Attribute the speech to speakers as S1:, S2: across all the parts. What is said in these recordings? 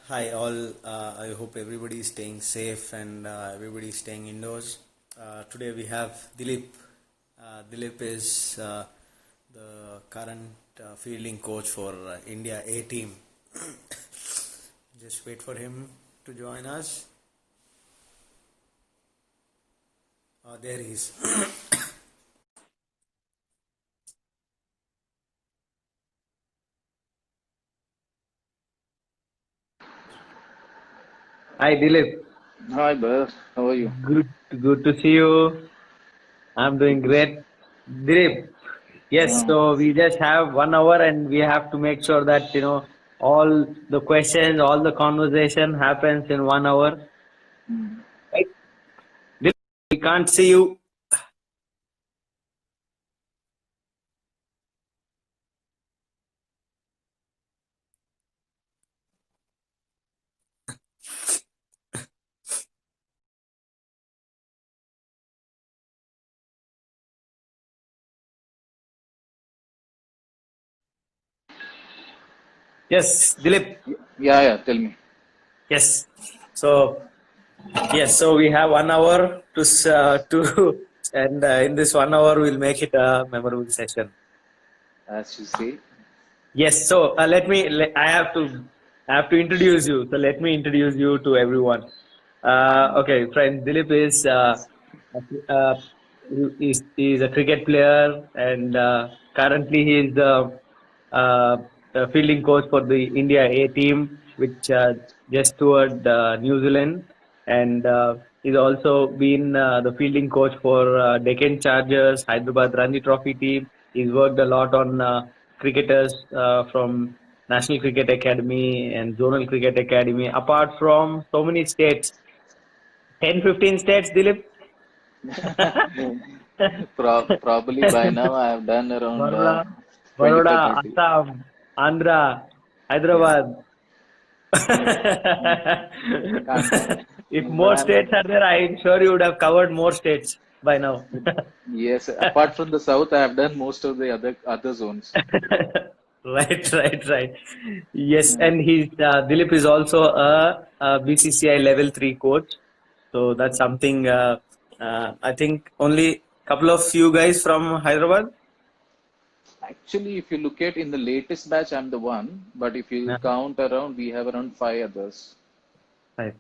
S1: Hi all, I hope everybody is staying safe and everybody is staying indoors. Today we have Dilip. Dilip is the current fielding coach for India A team. Just wait for him to join us. There he is.
S2: Hi Dilip,
S3: Hi, Bharat. How are you?
S2: good to see you. I'm doing
S3: Good to see.
S2: great. Dilip, yes,
S3: Uh,
S2: so we just have 1 hour and we have to make sure that all the questions, all the conversation happens in 1 hour.
S3: mm.
S2: Right? Dilip, we can't see you. Yes, Dilip.
S3: Yeah, tell me.
S2: Yes. So yes, so we have 1 hour to and in this 1 hour we'll make it a memorable session.
S3: As you say.
S2: Yes, so I have to introduce you. So let me introduce you to everyone. Okay, friend Dilip uh, is a cricket player and currently he is the fielding coach for the India A team, which just toured New Zealand, and he's also been the fielding coach for Deccan Chargers, Hyderabad Ranji Trophy team. He's worked a lot on cricketers from National Cricket Academy and Zonal Cricket Academy, apart from so many states, 10, 15 states, Dilip.
S3: Probably by now I have done around
S2: Baroda,
S3: 25
S2: Baroda,
S3: 30.
S2: Assam, Andhra,
S3: Yeah,
S2: Hyderabad.
S3: can't.
S2: If
S3: But
S2: more states are there, I'm sure you would have covered more states by now.
S3: yes, apart from the south, I have done most of the other zones.
S2: Right. Yes,
S3: Yeah.
S2: and Dilip is also a BCCI level 3 coach. So that's something I think only couple of you guys from Hyderabad.
S3: Actually, if you look at in the latest batch, I'm the one. But if you
S2: Yeah,
S3: count around, we have around five others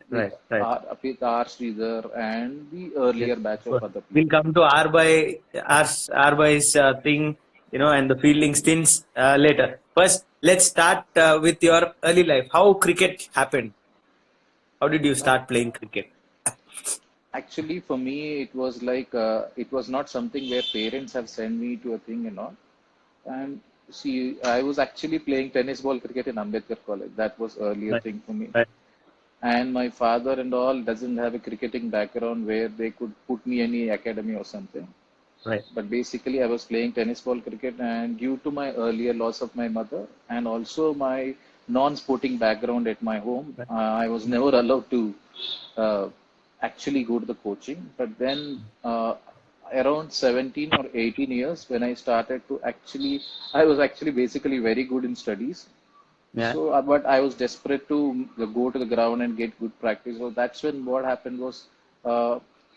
S3: with
S2: right.
S3: R Sridhar and the
S2: Yes,
S3: earlier
S2: of
S3: batch of
S2: course.
S3: other
S2: We'll
S3: people.
S2: come to R by's thing, and the fielding stints later. First, let's start with your early life. How cricket happened? How did you start playing cricket?
S3: Actually, for me, it was like it was not something where parents have sent me to a thing and all. And see, I was actually playing tennis ball cricket in Ambedkar College. That was earlier
S2: Right,
S3: thing for me.
S2: right,
S3: And my father and all doesn't have a cricketing background where they could put me any academy or something.
S2: right.
S3: But basically, I was playing tennis ball cricket, and due to my earlier loss of my mother and also my non-sporting background at my home,
S2: Right.
S3: I was never allowed to uh, actually go to the coaching. But then, around 17 or 18 years, when I started to actually, I was actually basically very good in studies.
S2: Yeah,
S3: So, but I was desperate to go to the ground and get good practice. So that's when what happened was,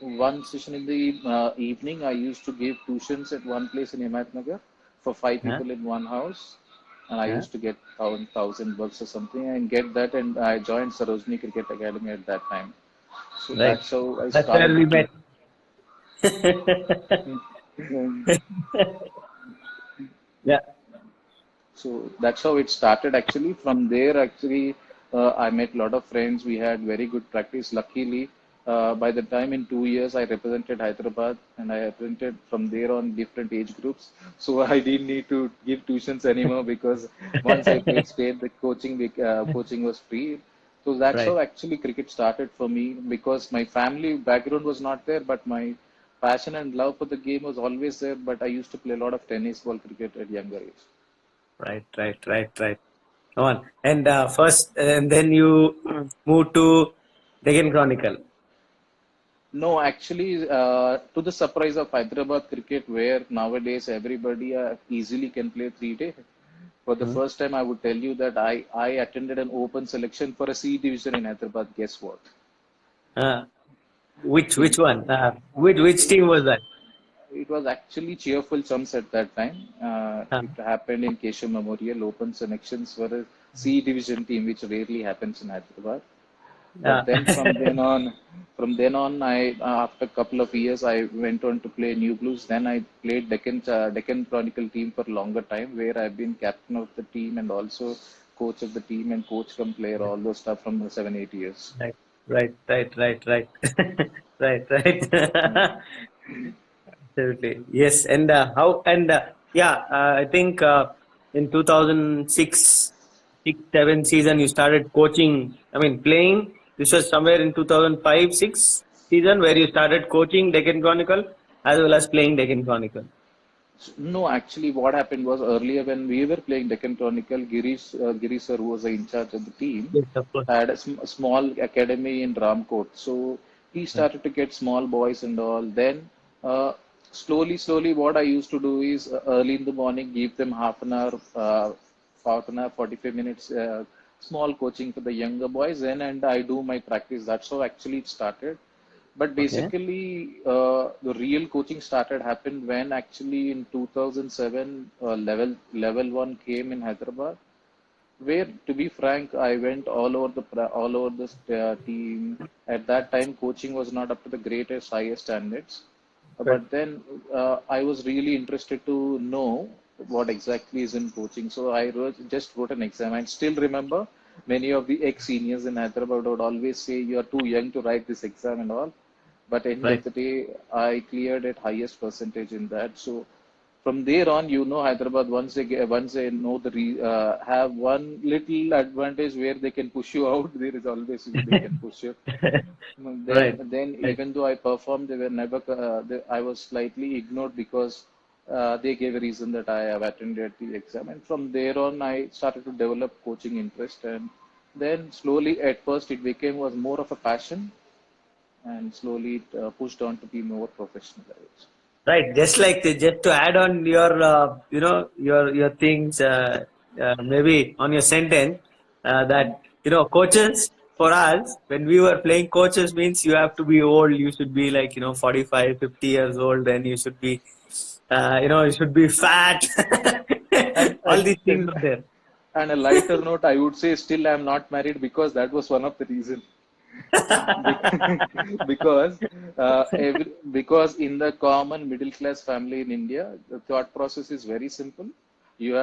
S3: one session in the evening, I used to give tuitions at one place in Nagar for five
S2: yeah,
S3: people in one house, and I
S2: yeah.
S3: used to get thousand bucks or something, and get that, and I joined Sarojini Cricket Academy at that time. So
S2: Right.
S3: that's how I
S2: That's where
S3: started to
S2: we
S3: play.
S2: met. Yeah,
S3: So that's how it started actually. From there, actually, I met a lot of friends. We had very good practice. Luckily, by the time in 2 years, I represented Hyderabad and I represented from there on different age groups. So I didn't need to give tuitions anymore because once I stayed, the coaching was free. So that's
S2: right.
S3: how actually cricket started for me because my family background was not there, but my passion and love for the game was always there. But I used to play a lot of tennis ball cricket at younger age.
S2: Right. Come on. And first, and then you moved to Deccan Chronicle.
S3: No, actually, to the surprise of Hyderabad cricket, where nowadays everybody easily can play 3 day. For the first time, I would tell you that I attended an open selection for a C division in Hyderabad. Guess what?
S2: Uh, which
S3: In
S2: one? Which team was that?
S3: It was actually Cheerful Chums at that time.
S2: Uh,
S3: It happened in Keshav Memorial. Open selections for a C division team, which rarely happens in Hyderabad.
S2: uh,
S3: But then from then on, I after a couple of years, I went on to play New Blues. Then I played Deccan Chronicle team for a longer time, where I've been captain of the team and also coach of the team and coach come player, all those stuff from the 7 8 years.
S2: right, right. Right, right. Absolutely. Yes. And how, and yeah, I think in 2006, 7 season, you started coaching, I mean, playing. This was somewhere in 2005, 6 season where you started coaching Deccan Chronicle as well as playing Deccan Chronicle.
S3: No, actually, what happened was earlier when we were playing Deccan Chronicle, Girish sir, who was in charge of the team,
S2: Yes, of course.
S3: had a small academy in Ramkot. So he started to get small boys and all. Then slowly, what I used to do is early in the morning, give them half an hour, 45 minutes, small coaching for the younger boys. Then and I do my practice. That's how actually it started. But
S2: Okay.
S3: basically, the real coaching started happened when actually in 2007 level one came in Hyderabad. Where, to be frank, I went all over the team. At that time, coaching was not up to the greatest, highest standards.
S2: Right.
S3: But then I was really interested to know what exactly is in coaching. So just wrote an exam. I still remember many of the ex-seniors in Hyderabad would always say, "You are too young to write this exam and all." But end of
S2: Right.
S3: the day, I cleared at highest percentage in that. So from there on, Hyderabad once they know have one little advantage where they can push you out. There is always they can push you.
S2: Right.
S3: Then
S2: Right.
S3: even though I performed, they were never. I was slightly ignored because they gave a reason that I have attended the exam, and from there on, I started to develop coaching interest, and then slowly, at first, it became was more of a passion, and slowly it pushed on to be more professional. I would say.
S2: Right, just like just to add on your, your things, maybe on your sentence, that coaches for us when we were playing, coaches means you have to be old. You should be like 45, 50 years old. Then you should be, you should be fat.
S3: And,
S2: All
S3: and,
S2: these things
S3: and,
S2: are there.
S3: and a lighter note, I would say still I'm not married because that was one of the reasons. because because in the common middle class family in India, the thought process is very simple.
S2: Right,
S3: You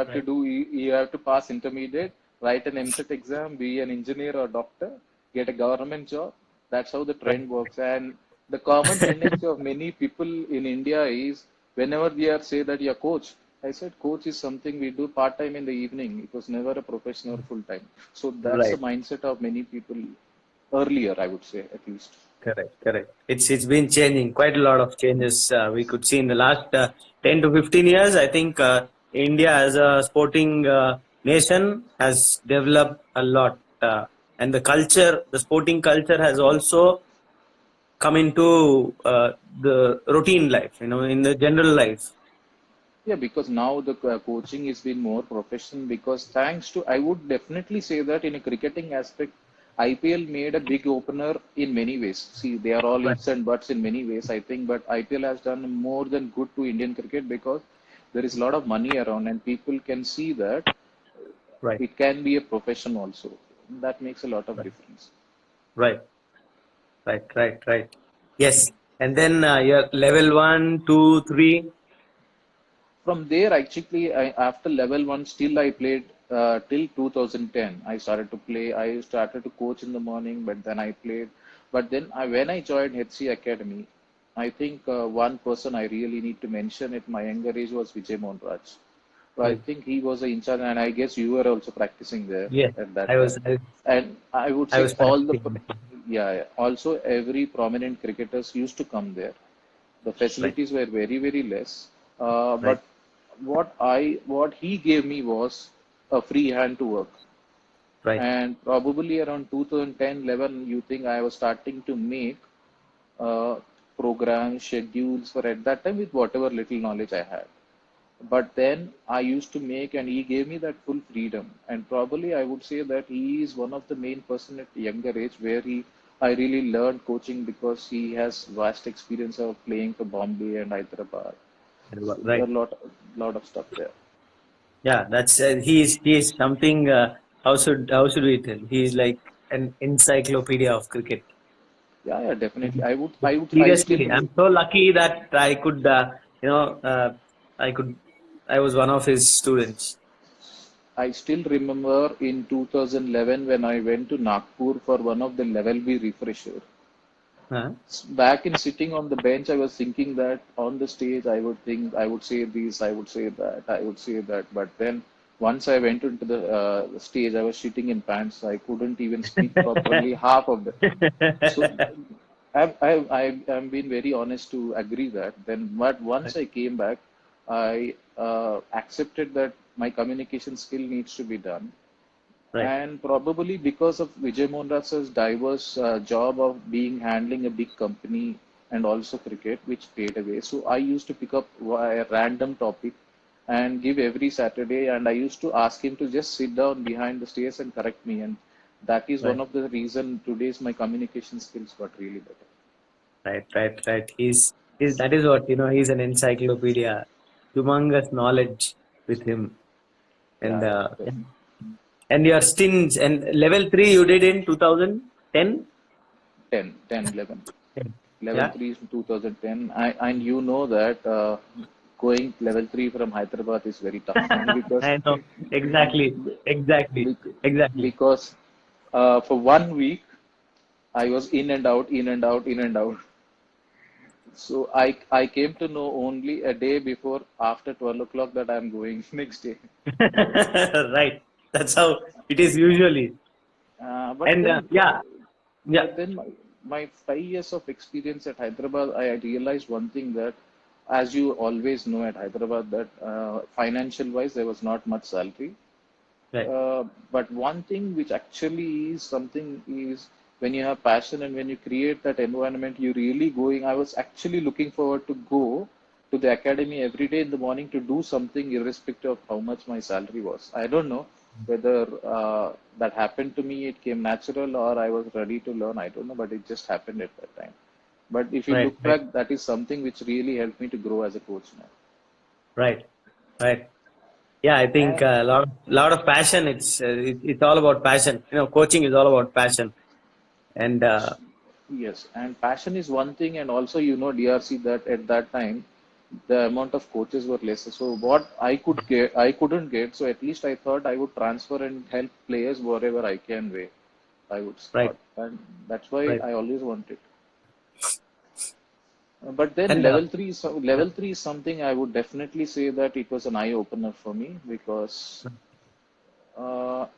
S3: have to pass intermediate, write an MSET exam, be an engineer or doctor, get a government job. That's how the
S2: right,
S3: trend works. And the common tendency of many people in India is whenever we are say that you're coach, I said coach is something we do part time in the evening. It was never a professional full time. So that's the
S2: right.
S3: mindset of many people earlier, I would say, at least.
S2: Correct, correct. It's been changing, quite a lot of changes we could see in the last 10 to 15 years. I think India as a sporting nation has developed a lot, and the sporting culture has also come into the routine life, in the general life.
S3: Yeah, because now the coaching is being more professional because thanks to, I would definitely say that in a cricketing aspect, IPL made a big opener in many ways. See, they are all
S2: Right,
S3: ifs and buts in many ways, I think, but IPL has done more than good to Indian cricket because there is a lot of money around and people can see that
S2: right,
S3: it can be a profession also. That makes a lot of
S2: right,
S3: difference.
S2: right, right. Yes, and then your level one, two, three.
S3: From there, actually, after level one, still I played till 2010. I started to play. I started to coach in the morning, but then I played. But then when I joined HC Academy, I think one person I really need to mention at my younger age was Vijay Mohan Raj. So I
S2: Right.
S3: think he was in charge, and I guess you were also practicing there
S2: Yes,
S3: at that
S2: I was.
S3: time. And I would
S2: I
S3: say
S2: was practicing.
S3: yeah, also every prominent cricketers used to come there. The
S2: Right,
S3: facilities were very, very less.
S2: right,
S3: But what he gave me was a free hand to work.
S2: right,
S3: And probably around 2010-11, you think I was starting to make uh, programs, schedules for at that time with whatever little knowledge I had. But then I used to make, and he gave me that full freedom. And probably I would say that he is one of the main person at younger age where I really learned coaching because he has vast experience of playing for Bombay and Hyderabad. So there
S2: Right.
S3: are lot of stuff there.
S2: Yeah, that's he is something. How should we tell? He's like an encyclopedia of cricket.
S3: Yeah, yeah, definitely. I
S2: Seriously,
S3: still
S2: I'm so lucky that I could, you know, I could, I was one of his students.
S3: I still remember in 2011 when I went to Nagpur for one of the level B refresher.
S2: Huh?
S3: Back in sitting on the bench, I was thinking that on the stage, I would think, I would say this, I would say that, I would say that. But then once I went into the stage, I was sitting in pants. I couldn't even speak properly, half of the. So I'm being very honest to agree that. Then, but once I came back, I accepted that my communication skill needs to be done,
S2: Right,
S3: and probably because of Vijay Monras's diverse job of being handling a big company and also cricket, which paid away. So I used to pick up a random topic and give every Saturday, and I used to ask him to just sit down behind the stairs and correct me. And that is one
S2: right,
S3: of the reason today's my communication skills got really better.
S2: right. He's that is what, he's an encyclopedia, humongous knowledge with him. And
S3: Yeah, yeah,
S2: yeah. And your stints and level three you did in 2010?
S3: 11. Level
S2: Yeah,
S3: 3 is in 2010. And you know that going level 3 from Hyderabad is very tough because
S2: I know exactly,
S3: bec-
S2: exactly.
S3: because for 1 week I was in and out, in and out, in and out. So I came to know only a day before after 12 o'clock that I'm going next day.
S2: Right. That's how it is usually.
S3: Uh, but
S2: And
S3: then
S2: yeah, yeah,
S3: but then my 5 years of experience at Hyderabad, I realized one thing that, as you always know at Hyderabad, that financial wise there was not much salary.
S2: right,
S3: But one thing which actually is something is when you have passion and when you create that environment, you really going. I was actually looking forward to go to the academy every day in the morning to do something irrespective of how much my salary was. I don't know whether that happened to me, it came natural, or I was ready to learn. I don't know, but it just happened at that time. But if you
S2: right,
S3: look
S2: right,
S3: back, that is something which really helped me to grow as a coach now.
S2: right, right. Yeah, I think
S3: And
S2: a lot of passion. It's all about passion. Coaching is all about passion. And
S3: yes, and passion is one thing, and also DRC that at that time the amount of coaches were less. So what I could get, I couldn't get. So at least I thought I would transfer and help players wherever I can way. I would
S2: right,
S3: start, and that's why
S2: right.
S3: I always wanted. But then
S2: And yeah,
S3: level three is something I would definitely say that it was an eye opener for me because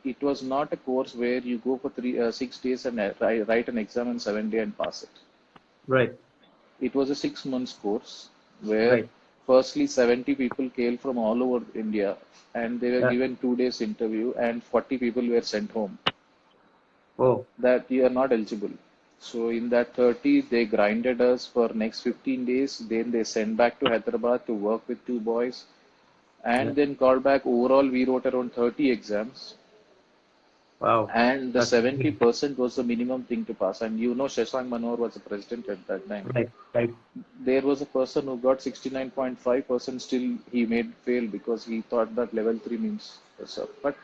S3: it was not a course where you go for 6 days and write an exam in 7 day and pass it.
S2: right,
S3: It was a 6 months course where
S2: right.
S3: firstly 70 people came from all over India and they were
S2: Yeah.
S3: given 2 days interview and 40 people were sent home
S2: Oh,
S3: that you are not eligible. So in that 30, they grinded us for next 15 days. Then they sent back to Hyderabad to work with two boys
S2: yeah.
S3: and then called back. Overall, we wrote around 30 exams
S2: Wow.
S3: and the
S2: That's big.
S3: 70% was the minimum thing to pass. And Shashank Manohar was the president at that time.
S2: Right, right.
S3: There was a person who got 69.5%, still he made fail because he thought that level 3 means so. But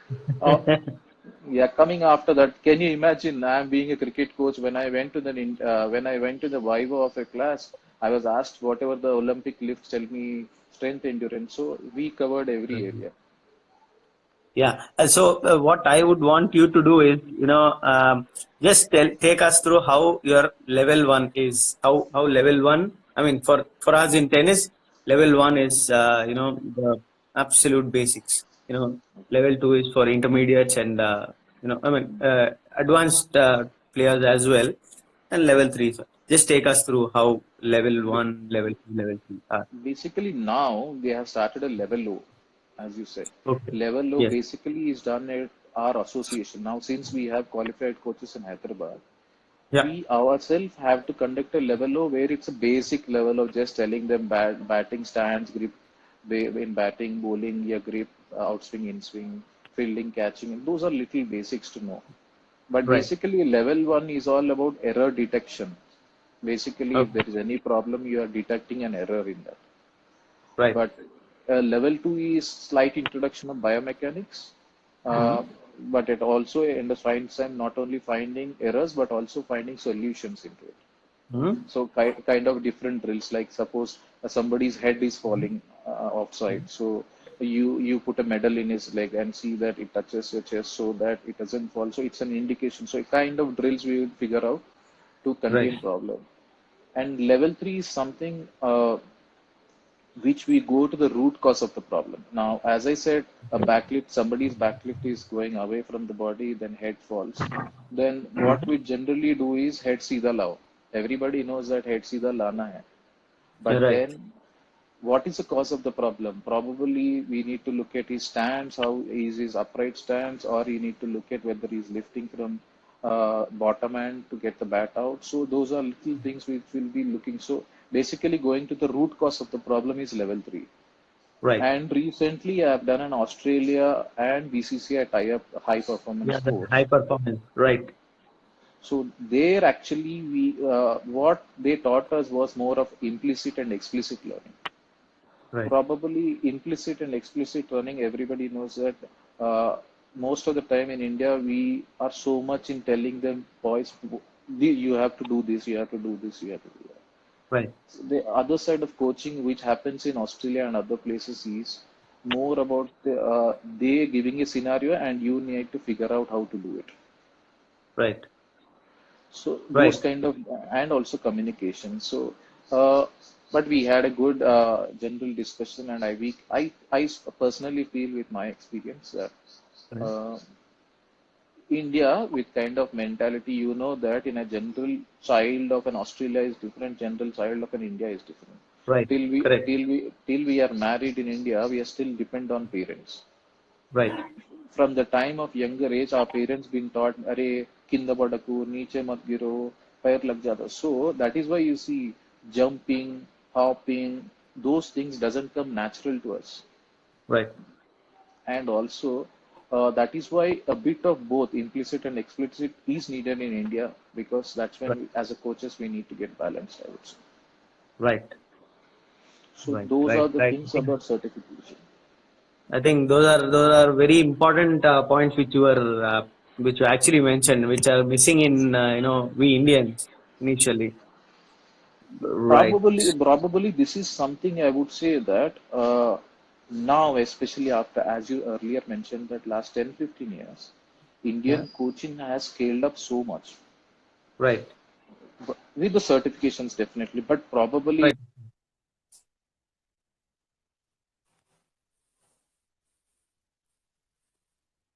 S3: uh, yeah, coming after that, can you imagine? I'm being a cricket coach. When I went to the viva of a class, I was asked whatever the Olympic lifts tell me, strength, endurance. So we covered every area.
S2: Yeah. So what I would want you to do is, just take us through how your level one is. How level one. I mean, for us in tennis, level one is the absolute basics. Level two is for intermediates and advanced players as well, and level three. Just take us through how level
S3: Ba-
S2: one, level two, level three are.
S3: Basically, now they have started a level low, as you said.
S2: Okay.
S3: Level low
S2: Yes.
S3: basically is done at our association. Now, since we have qualified coaches in Hyderabad,
S2: Yeah.
S3: we ourselves have to conduct a level of where it's a basic level of just telling them batting stance, grip, in batting, bowling, your grip, outswing, in swing, fielding, catching. Those are little basics to know. But
S2: Right.
S3: basically, level one is all about error detection. Basically, if
S2: Okay.
S3: there is any problem, you are detecting an error in that.
S2: Right.
S3: But level two is slight introduction of biomechanics.
S2: Mm-hmm.
S3: Uh, but it also in the science time not only finding errors but also finding solutions into it.
S2: Mm-hmm.
S3: So kind of different drills, like suppose somebody's head is falling offside. So you put a medal in his leg and see that it touches your chest so that it doesn't fall. So it's an indication. So kind of drills we will figure out to
S2: Right.
S3: contain problem. And level three is something which we go to the root cause of the problem. Now, as I said, somebody's backlift is going away from the body, then head falls. Then what we generally do is head seedha lao. Everybody knows that head seedha lana hai.
S2: You're
S3: But
S2: right.
S3: then what is the cause of the problem? Probably we need to look at his stance, how is his upright stance, or you need to look at whether he's lifting from bottom end to get the bat out. So those are little things which will be looking. So basically going to the root cause of the problem is level three.
S2: Right.
S3: And recently I have done an Australia and BCCI tie-up high
S2: Yeah,
S3: performance
S2: the high
S3: course.
S2: performance. Right.
S3: So there actually we what they taught us was more of implicit and explicit learning.
S2: Right.
S3: Probably implicit and explicit learning, everybody knows that most of the time in India, we are so much in telling them, boys, you have to do this, you have to do this, you have to do that.
S2: Right.
S3: So the other side of coaching, which happens in Australia and other places, is more about they giving a scenario and you need to figure out how to do it.
S2: Right.
S3: So those
S2: Right.
S3: kind of, and also communication. So, but we had a good general discussion, and I personally feel with my experience that
S2: Right.
S3: uh, India, with kind of mentality, you know that in a general child of an Australia is different, general child of an India is different.
S2: Right. Correct.
S3: Till we are married in India, we are still depend on parents.
S2: Right.
S3: From the time of younger age, our parents been taught, "Arey, kinda padaku, niche mat giro, pair lag jata." So that is why you see jumping, hopping, those things doesn't come natural to us.
S2: Right.
S3: And also, that is why a bit of both implicit and explicit is needed in India, because that's
S2: Right.
S3: when, as a coaches, we need to get balanced, I would say.
S2: Right.
S3: So
S2: Right.
S3: those
S2: Right.
S3: are the
S2: Right.
S3: things about certification.
S2: I think those are very important points which you actually mentioned, which are missing in we Indians initially. Right.
S3: Probably this is something I would say that now, especially after, as you earlier mentioned, that last 10-15 years,
S2: Yeah.
S3: Indian coaching has scaled up so much.
S2: Right.
S3: With the certifications, definitely, but probably
S2: Right.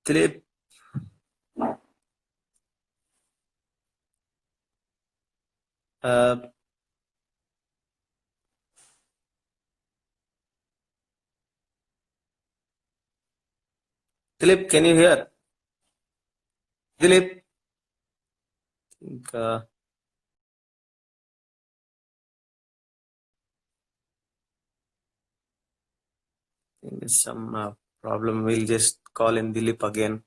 S2: Dilip, uh, Dilip, can you hear? Dilip, uh, there's some problem. We'll just call in Dilip again.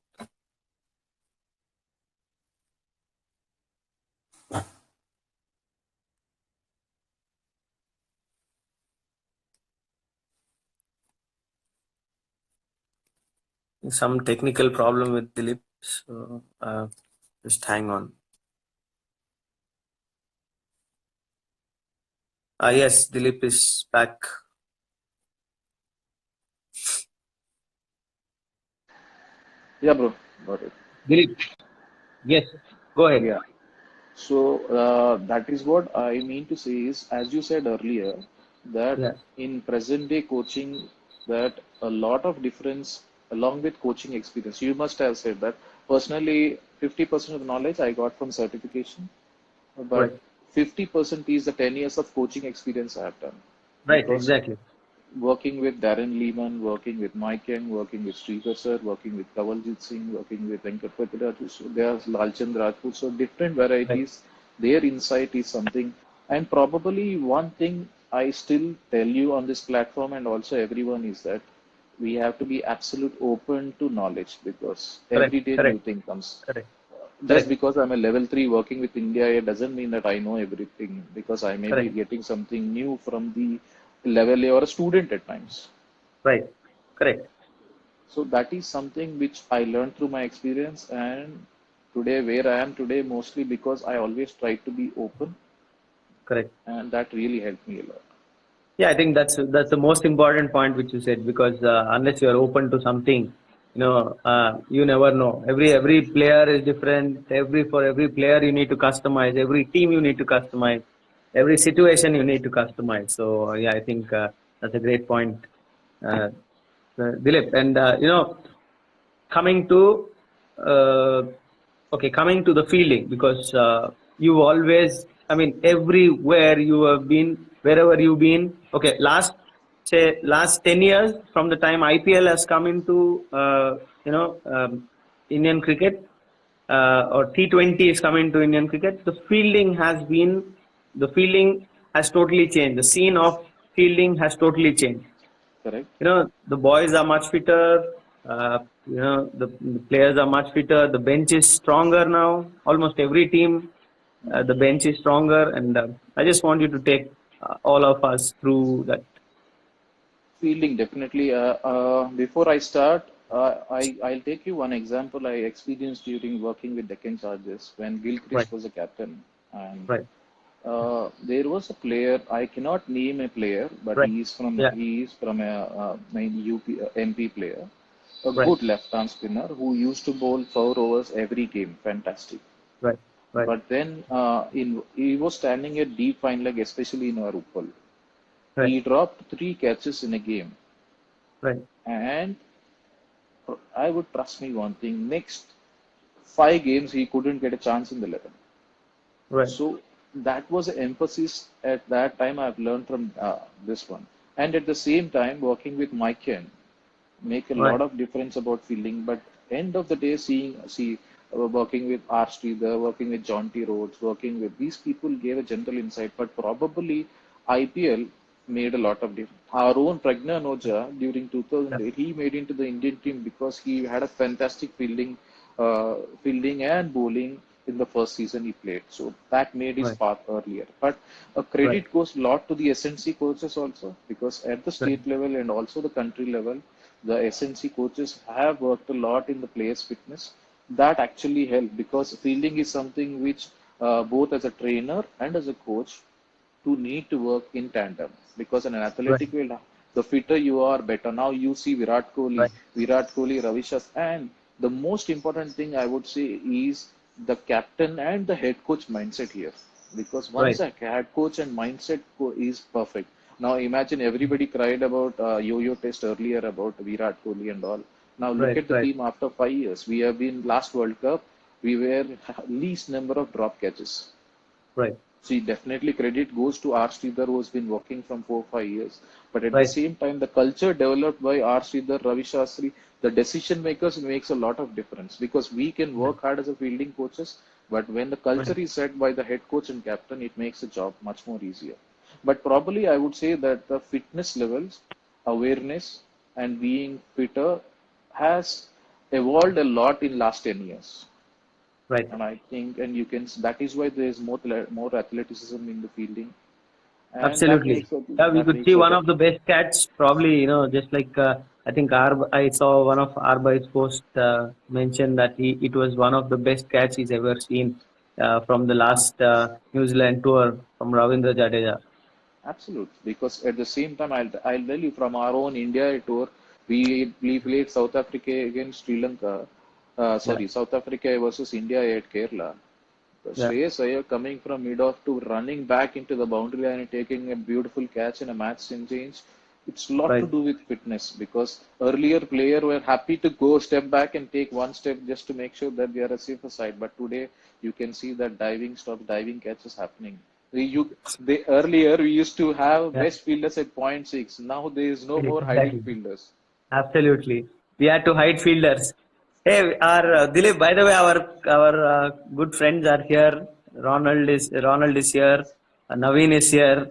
S2: Some technical problem with Dilip, so just hang on. Yes, Dilip is back.
S3: yeah, bro, got it.
S2: Dilip, yes, go ahead.
S3: Yeah. So that is what I mean to say is, as you said earlier, that
S2: Yeah.
S3: in present day coaching, that a lot of difference along with coaching experience. You must have said that personally, 50% of the knowledge I got from certification,
S2: Right.
S3: but 50% is the 10 years of coaching experience I have done.
S2: Right.
S3: Because
S2: Exactly.
S3: working with Darren Lehman, working with Mike Young, working with Srikar sir, working with Kawaljeet Singh, working with Venkatpati Raju. So there's Lalchand Rajput. So different
S2: Right.
S3: varieties. Their insight is something. And probably one thing I still tell you on this platform and also everyone is that we have to be absolute open to knowledge because
S2: Correct,
S3: every day new
S2: correct,
S3: thing comes.
S2: correct,
S3: Just
S2: correct,
S3: because I'm a level 3 working with India, it doesn't mean that I know everything because I may be
S2: correct.
S3: getting something new from the level A or a student at times.
S2: Right, correct,
S3: So that is something which I learned through my experience and today where I am today mostly because I always try to be open
S2: correct.
S3: and that really helped me a lot.
S2: Yeah, I think that's the most important point which you said because unless you are open to something, you never know. Every player is different. For every player you need to customize. Every team you need to customize. Every situation you need to customize. So yeah, I think that's a great point, uh, Dilip. And coming to uh, coming to the fielding because you always, I mean, everywhere you have been, wherever you've been. Okay, last 10 years from the time IPL has come into Indian cricket, or T20 is coming to Indian cricket. The fielding has totally changed. The scene of fielding has totally changed.
S3: Correct?
S2: The boys are much fitter. The players are much fitter. The bench is stronger now. Almost every team, the bench is stronger. And I just want you to take all of us through that.
S3: Fielding, definitely. Before I start, I'll take you one example I experienced during working with Deccan Chargers when
S2: Right,
S3: Gilchrist was a captain. And
S2: right,
S3: there was a player, I cannot name a player, but
S2: right. Yeah,
S3: he is from a UP, MP player, a
S2: right,
S3: good left-arm spinner who used to bowl 4 overs every game. Fantastic.
S2: right, right,
S3: But then he was standing at deep fine leg, especially in our Uppal.
S2: right,
S3: He dropped 3 catches in a game.
S2: right,
S3: And I would trust me one thing. Next 5 games, he couldn't get a chance in the 11.
S2: right,
S3: So that was an emphasis at that time I've learned from this one. And at the same time, working with Mike Ken make a
S2: right,
S3: lot of difference about fielding. But end of the day, working with R. Sridhar, working with John T. Rhodes, working with these people gave a general insight. But probably IPL made a lot of difference. Our own Pragna Noja during
S2: yeah,
S3: 2008, he made into the Indian team because he had a fantastic fielding and bowling in the first season he played. So that made his
S2: right,
S3: path earlier. But
S2: right,
S3: credit goes a lot to the SNC coaches also because at the
S2: right,
S3: state level and also the country level, the SNC coaches have worked a lot in the players' fitness. That actually helped because fielding is something which both as a trainer and as a coach to need to work in tandem because in an
S2: right,
S3: athletic field, the fitter you are, better. Now you see Virat Kohli, Ravi Shastri, and the most important thing I would say is the captain and the head coach mindset here. Because once
S2: right,
S3: a head coach and is perfect. Now imagine everybody cried about yo-yo test earlier about Virat Kohli and all. Now look
S2: right,
S3: at the
S2: right,
S3: team after 5 years. We have been last World Cup. We were least number of drop catches.
S2: right,
S3: See, definitely credit goes to R. Sridhar, who has been working from 4 5 years. But at the
S2: right,
S3: same time, the culture developed by R. Sridhar, Ravi Shastri, the decision makers makes a lot of difference because we can
S2: right,
S3: work hard as a fielding coaches, but when the culture
S2: right,
S3: is set by the head coach and captain, it makes the job much more easier. But probably I would say that the fitness levels, awareness, and being fitter has evolved a lot in last 10 years.
S2: right.
S3: And I think, and you can, that is why there is more athleticism in the fielding, and
S2: Absolutely. Yeah, we
S3: that
S2: could see
S3: makes a
S2: one of the best catch, probably, just like I think I saw one of Arbai's post mentioned that it was one of the best catch he's ever seen from the last New Zealand tour from Ravindra Jadeja.
S3: absolute. Because at the same time, I'll tell you from our own India tour, we played South Africa against Sri Lanka.
S2: Yeah,
S3: South Africa versus India at Kerala.
S2: yeah,
S3: Shreyas Iyer coming from mid-off to running back into the boundary line and taking a beautiful catch in a match change. It's a lot to
S2: right.
S3: do with fitness because earlier players were happy to go step back and take one step just to make sure that they are a safer side. But today you can see that diving catches happening. Earlier we used to have
S2: Yeah,
S3: best fielders at point 0.6. Now there is no more hiding
S2: exactly.
S3: fielders.
S2: Absolutely. We had to hide fielders. Hey, our Dilip, by the way, our good friends are here. Ronald is here. Naveen is here.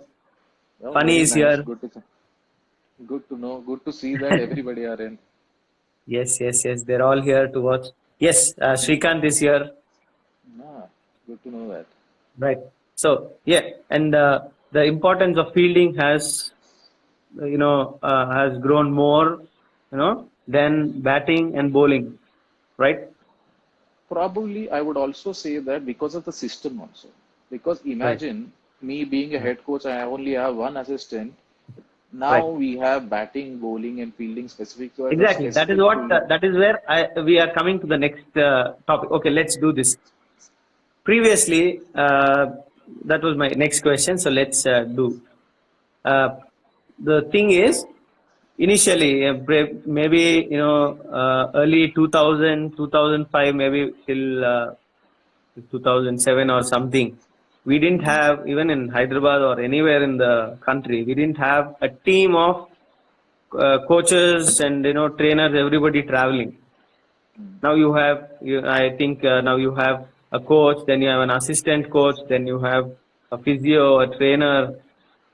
S3: Oh,
S2: Funny
S3: very
S2: is
S3: nice.
S2: here.
S3: Good to know. Good to see that everybody are in.
S2: Yes, yes, yes. They're all here to watch. Yes, Shrikant is here.
S3: Ah, good to know that.
S2: Right. So yeah, and the importance of fielding has has grown more, than batting and bowling. Right.
S3: Probably, I would also say that because of the system also. Because
S2: Right.
S3: imagine me being a
S2: Right.
S3: head coach, I only have one assistant. Now
S2: Right.
S3: we have batting, bowling, and fielding specific. So as a
S2: Exactly. That is
S3: specific
S2: what.
S3: fielding.
S2: That is where we are coming to the next topic. Okay, let's do this. Previously, that was my next question. So let's do. Uh, the thing is, initially, maybe early 2000, 2005, maybe till 2007 or something. We didn't
S3: Hmm.
S2: have, even in Hyderabad or anywhere in the country, we didn't have a team of coaches and trainers, everybody traveling.
S3: Hmm.
S2: Now I think now you have a coach, then you have an assistant coach, then you have a physio, a trainer,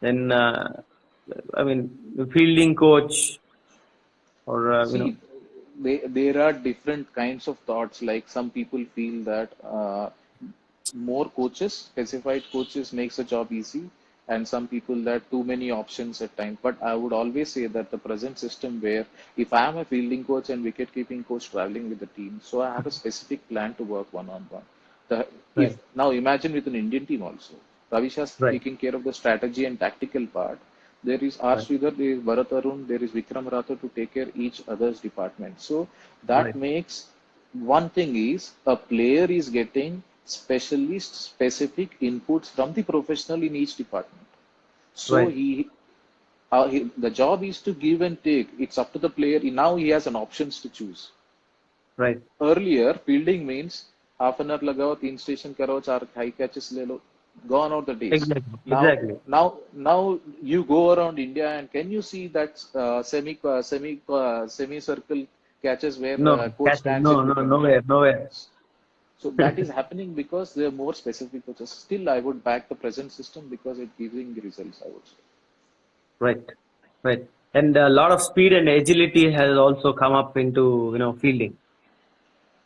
S2: then I mean, the fielding coach, or
S3: See, there are different kinds of thoughts. Like some people feel that more coaches, specified coaches, makes the job easy, and some people that too many options at times. But I would always say that the present system, where if I am a fielding coach and wicket keeping coach traveling with the team, so I have a specific plan to work one on one. The
S2: right,
S3: if now imagine with an Indian team also, Ravisha is
S2: right,
S3: taking care of the strategy and tactical part. There is R.
S2: right,
S3: Sridhar, there is Bharat Arun, there is Vikram Rathore to take care each other's department. So that
S2: right,
S3: makes one thing is a player is getting specialist specific inputs from the professional in each department. So
S2: right,
S3: the job is to give and take. It's up to the player. Now he has an options to choose.
S2: right.
S3: Earlier, fielding means half an hour lagao, teen station karo, char high catches le lo. Gone out the days.
S2: Exactly,
S3: Now,
S2: exactly.
S3: now you go around India and can you see that semi circle catches where
S2: No,
S3: coach
S2: catches.
S3: stands
S2: No,
S3: in
S2: no,
S3: between?
S2: nowhere, nowhere.
S3: So that is happening because they are more specific coaches. Still, I would back the present system because it giving the results, I would say.
S2: Right, right. And a lot of speed and agility has also come up into fielding.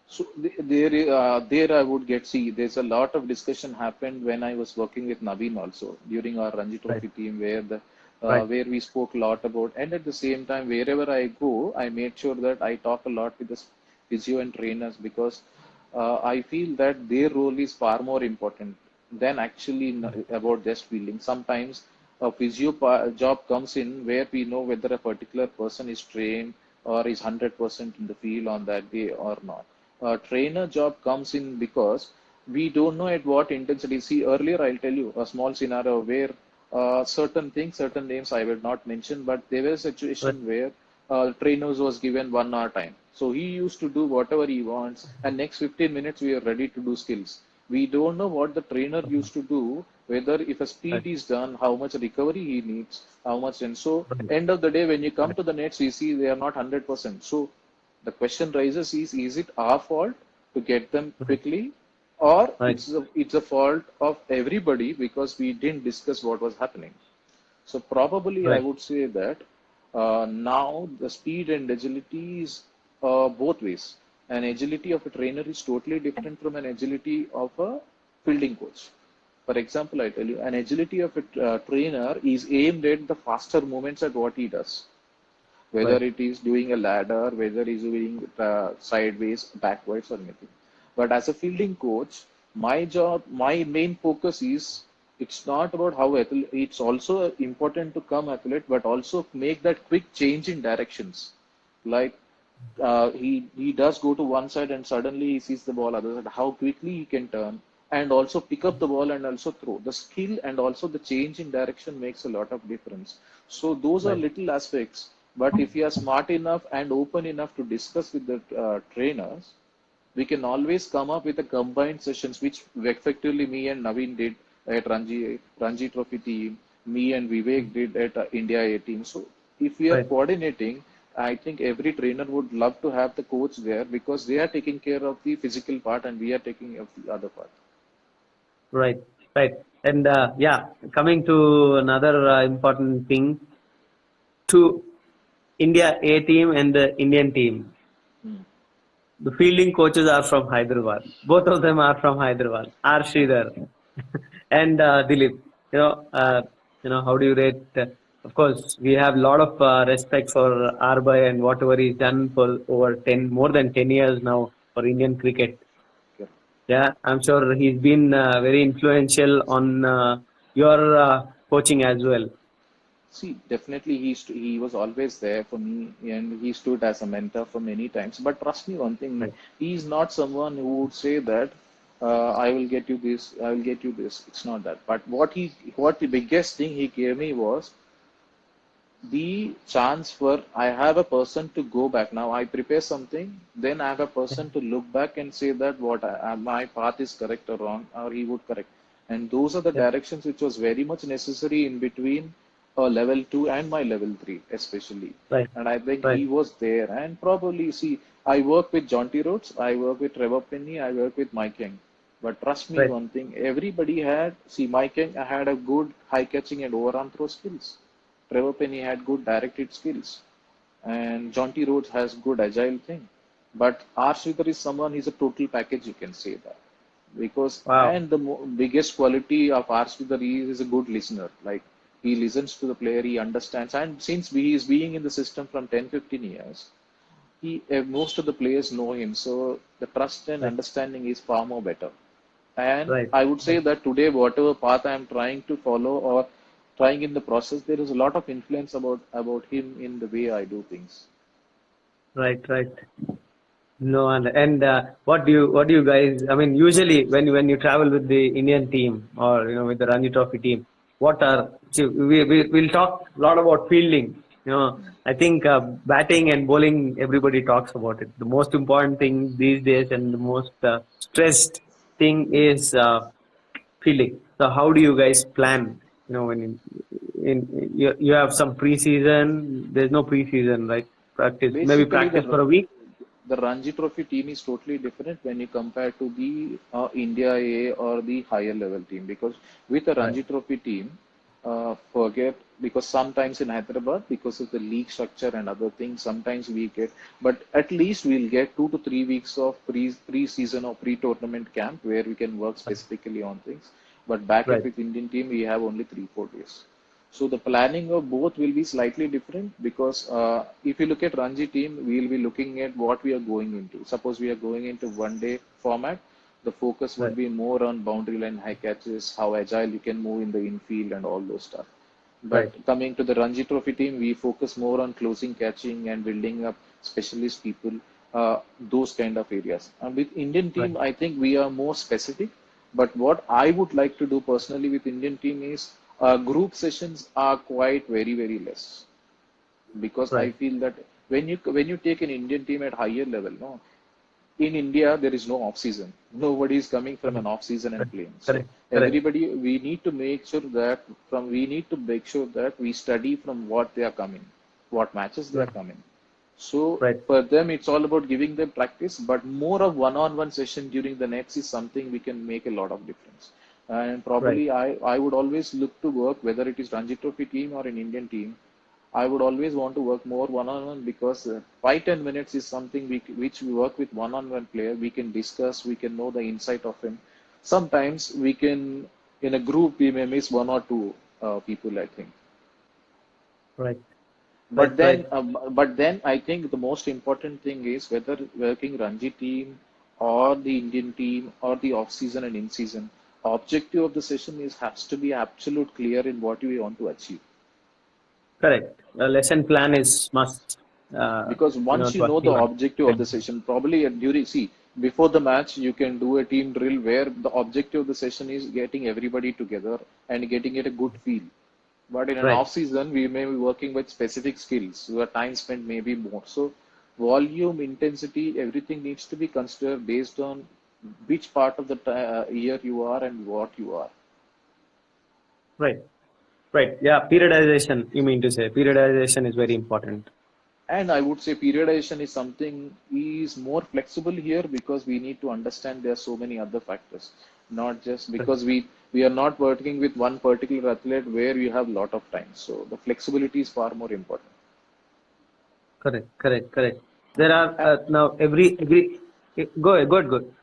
S3: So there I would get see. There's a lot of discussion happened when I was working with Naveen also during our Ranji
S2: Right,
S3: Trophy team, where the
S2: right,
S3: where we spoke a lot about, and at the same time, wherever I go, I made sure that I talk a lot with the physio and trainers because I feel that their role is far more important than actually about just fielding. Sometimes a physio job comes in where we know whether a particular person is trained or is 100% in the field on that day or not. A trainer job comes in because we don't know at what intensity. See, earlier I'll tell you a small scenario where certain things, certain names I will not mention, but there was a
S2: right,
S3: situation where trainers was given 1 hour time. So he used to do whatever he wants, and next 15 minutes we are ready to do skills. We don't know what the trainer used to do, whether if a
S2: right,
S3: speed is done, how much recovery he needs, how much, and so
S2: right,
S3: end of the day when you come
S2: right,
S3: to the nets, we see they are not 100%. So the question rises is it our fault to get them
S2: right,
S3: quickly, or
S2: right,
S3: it's a fault of everybody because we didn't discuss what was happening? So probably I
S2: right,
S3: would say that now the speed and agility is both ways. An agility of a trainer is totally different from an agility of a fielding coach. For example, I tell you, an agility of a trainer is aimed at the faster movements at what he does, whether
S2: right,
S3: it is doing a ladder, whether he's doing sideways, backwards, or anything. But as a fielding coach, my job, my main focus is it's not about how athlete, it's also important to come athlete, but also make that quick change in directions. Like he does go to one side and suddenly he sees the ball other side, how quickly he can turn and also pick up the ball and also throw. The skill and also the change in direction makes a lot of difference. So those are
S2: right,
S3: little aspects. But if you are smart enough and open enough to discuss with the trainers, we can always come up with a combined sessions, which effectively me and Naveen did at Ranji Trophy team, me and Vivek did at India A team. So if we are
S2: right,
S3: coordinating, I think every trainer would love to have the coach there because they are taking care of the physical part and we are taking care of the other part.
S2: right, right. And yeah, coming to another important thing, to India A team and the Indian team.
S3: Hmm.
S2: The fielding coaches are from Hyderabad. Both of them are from Hyderabad. R. Sridhar and Dilip. You know, uh, how do you rate? Of course, we have a lot of respect for Arbai and whatever he's done for over 10, more than 10 years now for Indian cricket.
S3: Okay.
S2: Yeah, I'm sure he's been very influential on your coaching as well.
S3: See, definitely he was always there for me, and he stood as a mentor for many times. But trust me, one thing,
S2: Right,
S3: he is not someone who would say that I will get you this, I will get you this. It's not that. But what the biggest thing he gave me was the chance for I have a person to go back. Now I prepare something, then I have a person to look back and say that my path is correct or wrong, or he would correct. And those are the
S2: yeah,
S3: directions which was very much necessary in between level 2 and my level 3, especially.
S2: right,
S3: And I think
S2: right,
S3: he was there. And probably, see, I work with John T. Rhodes, I work with Trevor Penny, I work with Mike King. But trust me,
S2: right,
S3: one thing, everybody had, see, Mike King had a good high catching and overarm throw skills. Trevor Penny had good direct hit skills, and John T. Rhodes has good agile thing. But R. Sridhar is someone, he's a total package, you can say that. Because,
S2: wow,
S3: and the biggest quality of R. Sridhar is a good listener. Like, he listens to the player, he understands. And since he is being in the system from 10, 15 years, most of the players know him. So the trust and
S2: right,
S3: understanding is far more better. And
S2: right.
S3: I would say
S2: Right.
S3: that today, whatever path I am trying to follow or trying in the process, there is a lot of influence about him in the way I do things.
S2: Right, right. No, and what do you guys? I mean, usually when you travel with the Indian team or with the Ranji Trophy team, what are see, we'll talk a lot about fielding. I think batting and bowling everybody talks about it. The most important thing these days and the most stressed thing is fielding. So how do you guys plan? When you have some preseason, there's no preseason, right? Practice, maybe
S3: Basically,
S2: practice for a week.
S3: the Ranji Trophy team is totally different when you compare to the India A or the higher level team. Because with the
S2: Right,
S3: Ranji Trophy team, forget because sometimes in Hyderabad, because of the league structure and other things, sometimes we get, but at least we'll get 2 to 3 weeks of pre-season or pre-tournament camp where we can work specifically on things. But back at
S2: right,
S3: with Indian team, we have only 3, 4 days. So the planning of both will be slightly different because if you look at Ranji team, we will be looking at what we are going into. Suppose we are going into 1 day format, the focus would
S2: right,
S3: be more on boundary line high catches, how agile you can move in the infield and all those stuff.
S2: right,
S3: But coming to the Ranji Trophy team, we focus more on closing catching and building up specialist people, those kind of areas. And with Indian
S2: right,
S3: team, I think we are more specific. But what I would like to do personally with Indian team is group sessions are quite very less because I
S2: right.
S3: feel that when you take an Indian team at higher level, no, in India there is no off season. Nobody is coming from an
S2: Correct,
S3: off season and playing. So
S2: correct, correct.
S3: everybody, we need to make sure that we study from what they are coming, what matches they are
S2: Right,
S3: coming. So
S2: right,
S3: for them, it's all about giving them practice, but more of one-on-one session during the nets is something we can make a lot of difference. And
S2: right,
S3: probably I would always look to work, whether it is Ranji Trophy team or an Indian team, I would always want to work more one-on-one because 5, 10 minutes is something which we work with one-on-one player. We can discuss, we can know the insight of him. Sometimes we can, in a group, we may miss 1 or 2 people, I think.
S2: right, right,
S3: But
S2: right.
S3: then, I think the most important thing is whether working Ranji team or the Indian team or the off-season and in-season, objective of the session is has to be absolute clear in what you want to achieve.
S2: Correct. A lesson plan is must.
S3: Because once you
S2: To
S3: know the
S2: achieve an
S3: objective of the
S2: event.
S3: session, probably during see before the match you can do a team drill where the objective of the session is getting everybody together and getting it a good feel. But in an
S2: Right,
S3: off season, we may be working with specific skills where time spent may be more. So volume, intensity, everything needs to be considered based on which part of the year you are and what you are.
S2: right, right. Yeah, periodization. You mean to say periodization is very important.
S3: And I would say periodization is something is more flexible here because we need to understand there are so many other factors, not just
S2: Right,
S3: because We are not working with one particular athlete where you have lot of time. So the flexibility is far more important.
S2: Correct, correct, correct. There are
S3: A-
S2: now every go ahead, good, good.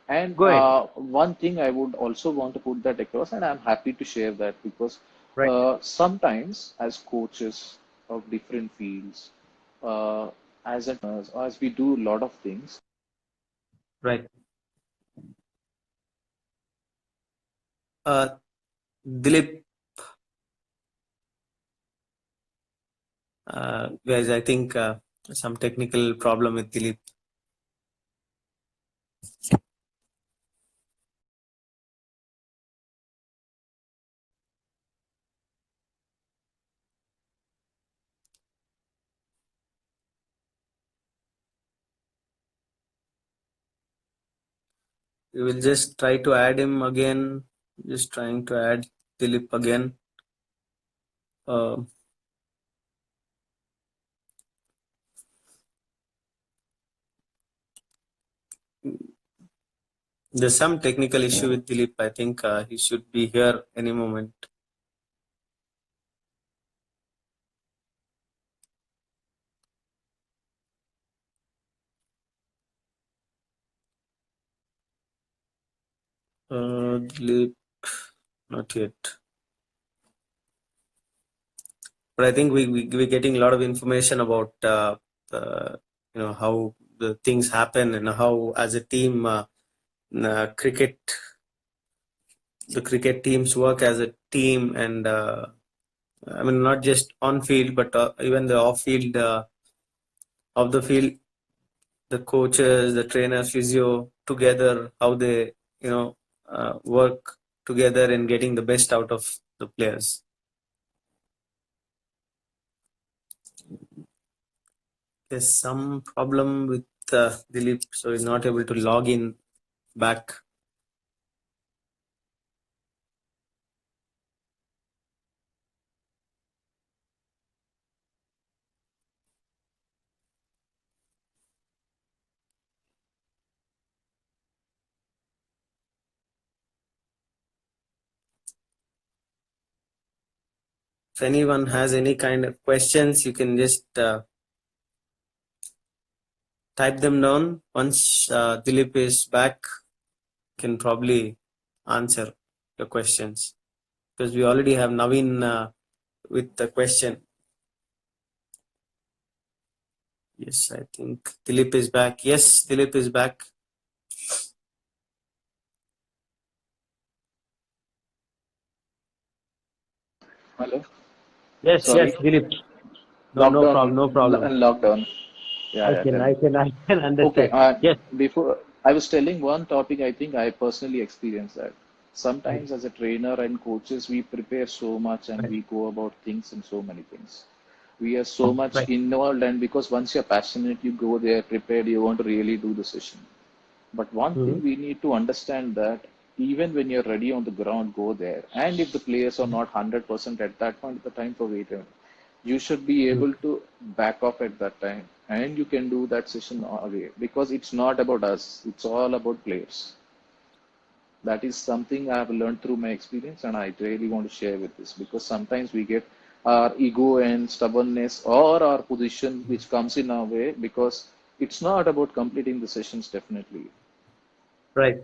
S3: And
S2: Go ahead.
S3: one thing I would also want to put that across, and I'm happy to share that because
S2: Right,
S3: sometimes as coaches of different fields, uh, as we do a lot of things,
S2: right.
S1: Uh, Dilip, guys, I think some technical problem with Dilip. We will just try to add him again. Just trying to add Dilip again. Uh, there's some technical issue with Dilip. I think he should be here any moment. Dilip, not yet. But I think we're getting a lot of information about how the things happen and how as a team cricket the cricket teams work as a team, and I mean not just on field but even the off field of the field, the coaches, the trainers, physio together, how they work together in getting the best out of the players. There's some problem with Dilip, so he's not able to log in back. If anyone has any kind of questions, you can just type them down. Once Dilip is back, can probably answer your questions because we already have Naveen with the question. Yes, I think Dilip is back. Yes, Dilip is back.
S3: hello,
S2: Yes, yes,
S3: sorry,
S2: Dilip. No, no
S3: lockdown,
S2: problem, no problem.
S3: lockdown. Yeah,
S2: I
S3: yeah,
S2: can,
S3: tell
S2: I
S3: me.
S2: can, I can
S3: Okay,
S2: understand. Yes,
S3: before I was telling one topic, I think I personally experienced that.
S2: right,
S3: Sometimes, as a trainer and coaches, we prepare so much and
S2: right,
S3: we go about things and so many things. We are so much
S2: right.
S3: involved, and because once you're passionate, you go there prepared, you want to really do the session. But one
S2: Mm-hmm.
S3: thing we need to understand that even when you're ready on the ground, go there. And if the players are not 100% at that point of the time for wait, you should be able to back off at that time. And you can do that session away because it's not about us, it's all about players. That is something I have learned through my experience, and I really want to share with this because sometimes we get our ego and stubbornness or our position which comes in our way because it's not about completing the sessions, definitely.
S2: Right,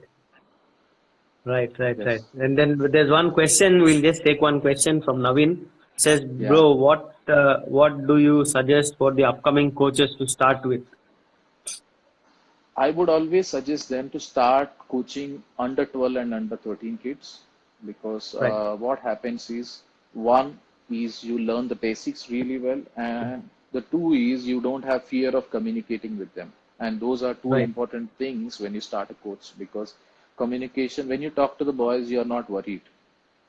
S2: right, right, right.
S3: Yes.
S2: And then there's one question. We'll just take one question from Naveen. Says,
S3: Yeah.
S2: bro, what do you suggest for the upcoming coaches to start with?
S3: I would always suggest them to start coaching under 12 and under 13 kids because
S2: Right,
S3: what happens is one is you learn the basics really well, and the two is you don't have fear of communicating with them. And those are two
S2: right,
S3: important things when you start a coach because communication, when you talk to the boys, you are not worried.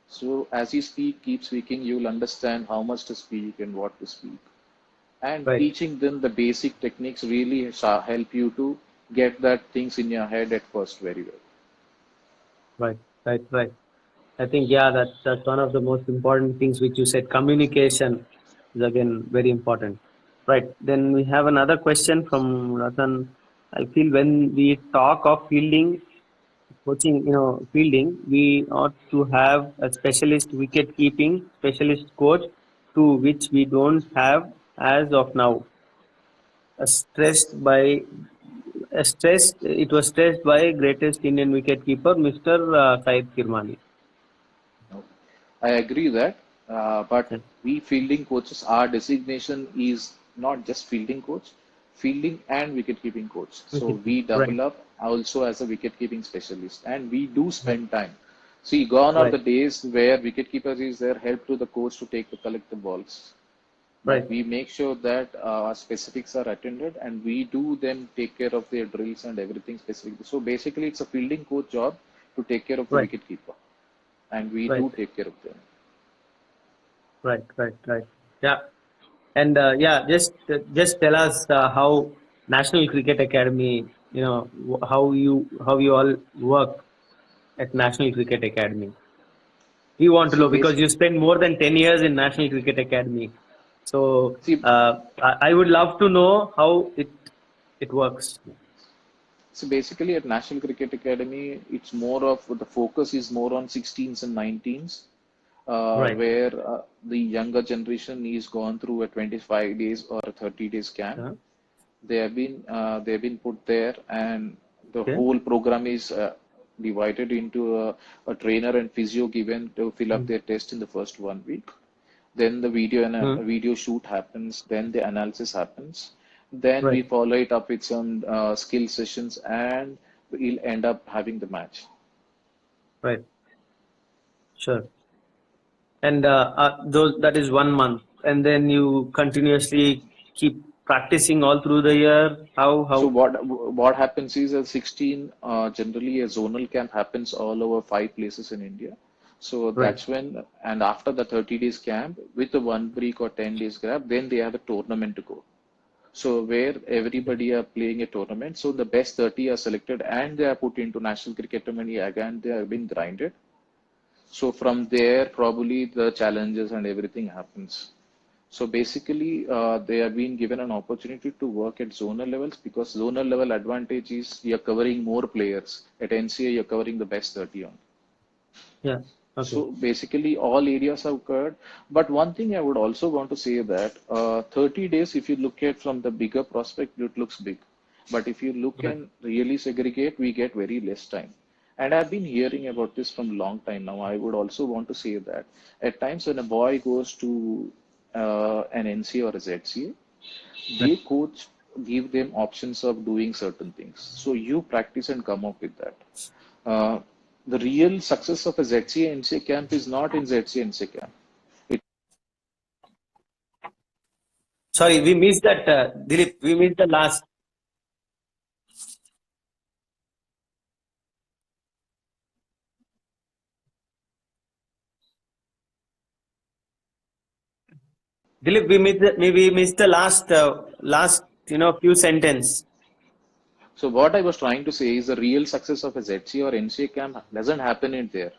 S3: So as you speak, keep speaking, you'll understand how much to speak and what to speak, and
S2: right,
S3: teaching them the basic techniques really help you to get that things in your head at first very well.
S2: right, right, right. I think yeah, that's one of the most important things which you said. Communication is again very important. Right. Then we have another question from Ratan. I feel when we talk of fielding, coaching, fielding, we ought to have a specialist wicket keeping specialist coach, to which we don't have as of now. A stressed by it was stressed by greatest Indian wicketkeeper, Mr. Syed Kirmani.
S3: I agree that, but
S2: Yeah.
S3: we fielding coaches, our designation is not just fielding coach, fielding and wicket keeping coach. So
S2: Wicket-keeping.
S3: we
S2: Right,
S3: develop also as a wicket keeping specialist, and we do
S2: right,
S3: spend time. See, gone are
S2: right,
S3: the days where wicket keeper is there, help to the coach to collect the balls. But
S2: right,
S3: we make sure that our specifics are attended, and we do them take care of their drills and everything specific. So basically, it's a fielding coach job to take care of the
S2: right,
S3: wicket keeper, and we
S2: right,
S3: do take care of them.
S2: right. Yeah. And yeah, just tell us how National Cricket Academy, how you all work at National Cricket Academy. We want to
S3: So
S2: know because
S3: basically,
S2: you spent more than 10 years in National Cricket Academy. So
S3: see,
S2: I would love to know how it works.
S3: so basically at National Cricket Academy, it's more of the focus is more on 16s and 19s,
S2: Right.
S3: where the younger generation is gone through a 25 days or a 30 days camp.
S2: Uh,
S3: They have been put there, and the
S2: okay.
S3: whole program is divided into a trainer and physio given to fill up
S2: Mm.
S3: their test in the first 1 week. Then the video and
S2: Mm.
S3: a video shoot happens. Then the analysis happens. Then we
S2: Right.
S3: follow it up with some skill sessions, and we'll end up having the match.
S2: Right. Sure. And those that is 1 month, and then you continuously keep practicing all through the year.
S3: So
S2: How?
S3: what happens is at 16, generally a zonal camp happens all over 5 places in India. So
S2: Right.
S3: that's when, and after the 30 days camp, with the 1 week or 10 days gap, then they have a tournament to go. So where everybody are playing a tournament, so the best 30 are selected and they are put into National Cricket Academy again. They have been grinded. So from there, probably the challenges and everything happens. So basically, they have been given an opportunity to work at zonal levels because zonal level advantage is you're covering more players. At NCA, you're covering the best 30 on.
S2: Yeah. Okay.
S3: So basically, all areas are covered. But one thing I would also want to say that 30 days, if you look at from the bigger prospect, it looks big. But if you look
S2: Right.
S3: and really segregate, we get very less time. And I've been hearing about this from a long time now. I would also want to say that at times when a boy goes to an NCA or a ZCA,
S2: Right.
S3: they coach give them options of doing certain things. So you practice and come up with that. Uh, the real success of a ZCA NCA camp is not in ZCA NCA camp.
S2: Sorry, we missed that, Dilip. We missed the last. Dilip, we missed the last few sentence.
S3: So what I was trying to say is the real success of a ZCA or NCA camp doesn't happen in there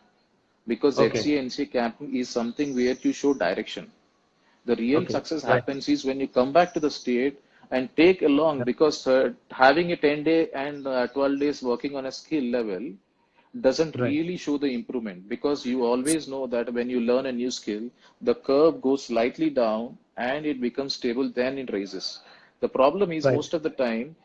S3: because
S2: Okay.
S3: ZCA NCA camp is something where you show direction. The real
S2: Okay.
S3: success
S2: Right.
S3: happens is when you come back to the state and take along
S2: Yeah.
S3: because having a 10 day and 12 days working on a skill level doesn't
S2: Right.
S3: really show the improvement because you always know that when you learn a new skill, the curve goes slightly down and it becomes stable, then it raises. The problem is
S2: Right.
S3: most of the time,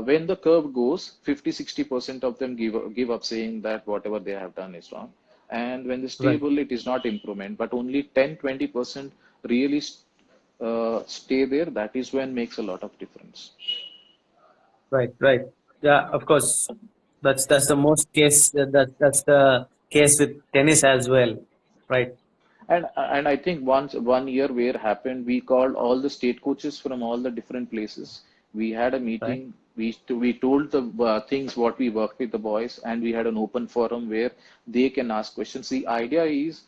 S3: when the curve goes, 50-60% of them give up saying that whatever they have done is wrong. And when the
S2: Right.
S3: stable, it is not improvement, but only 10-20% really stay there. That is when makes a lot of difference.
S2: Right. Right. Yeah. Of course. That's the most case. That's the case with tennis as well. Right.
S3: And I think once 1 year where happened, we called all the state coaches from all the different places. We had a
S2: Right.
S3: meeting. We told the things what we worked with the boys, and we had an open forum where they can ask questions. The idea is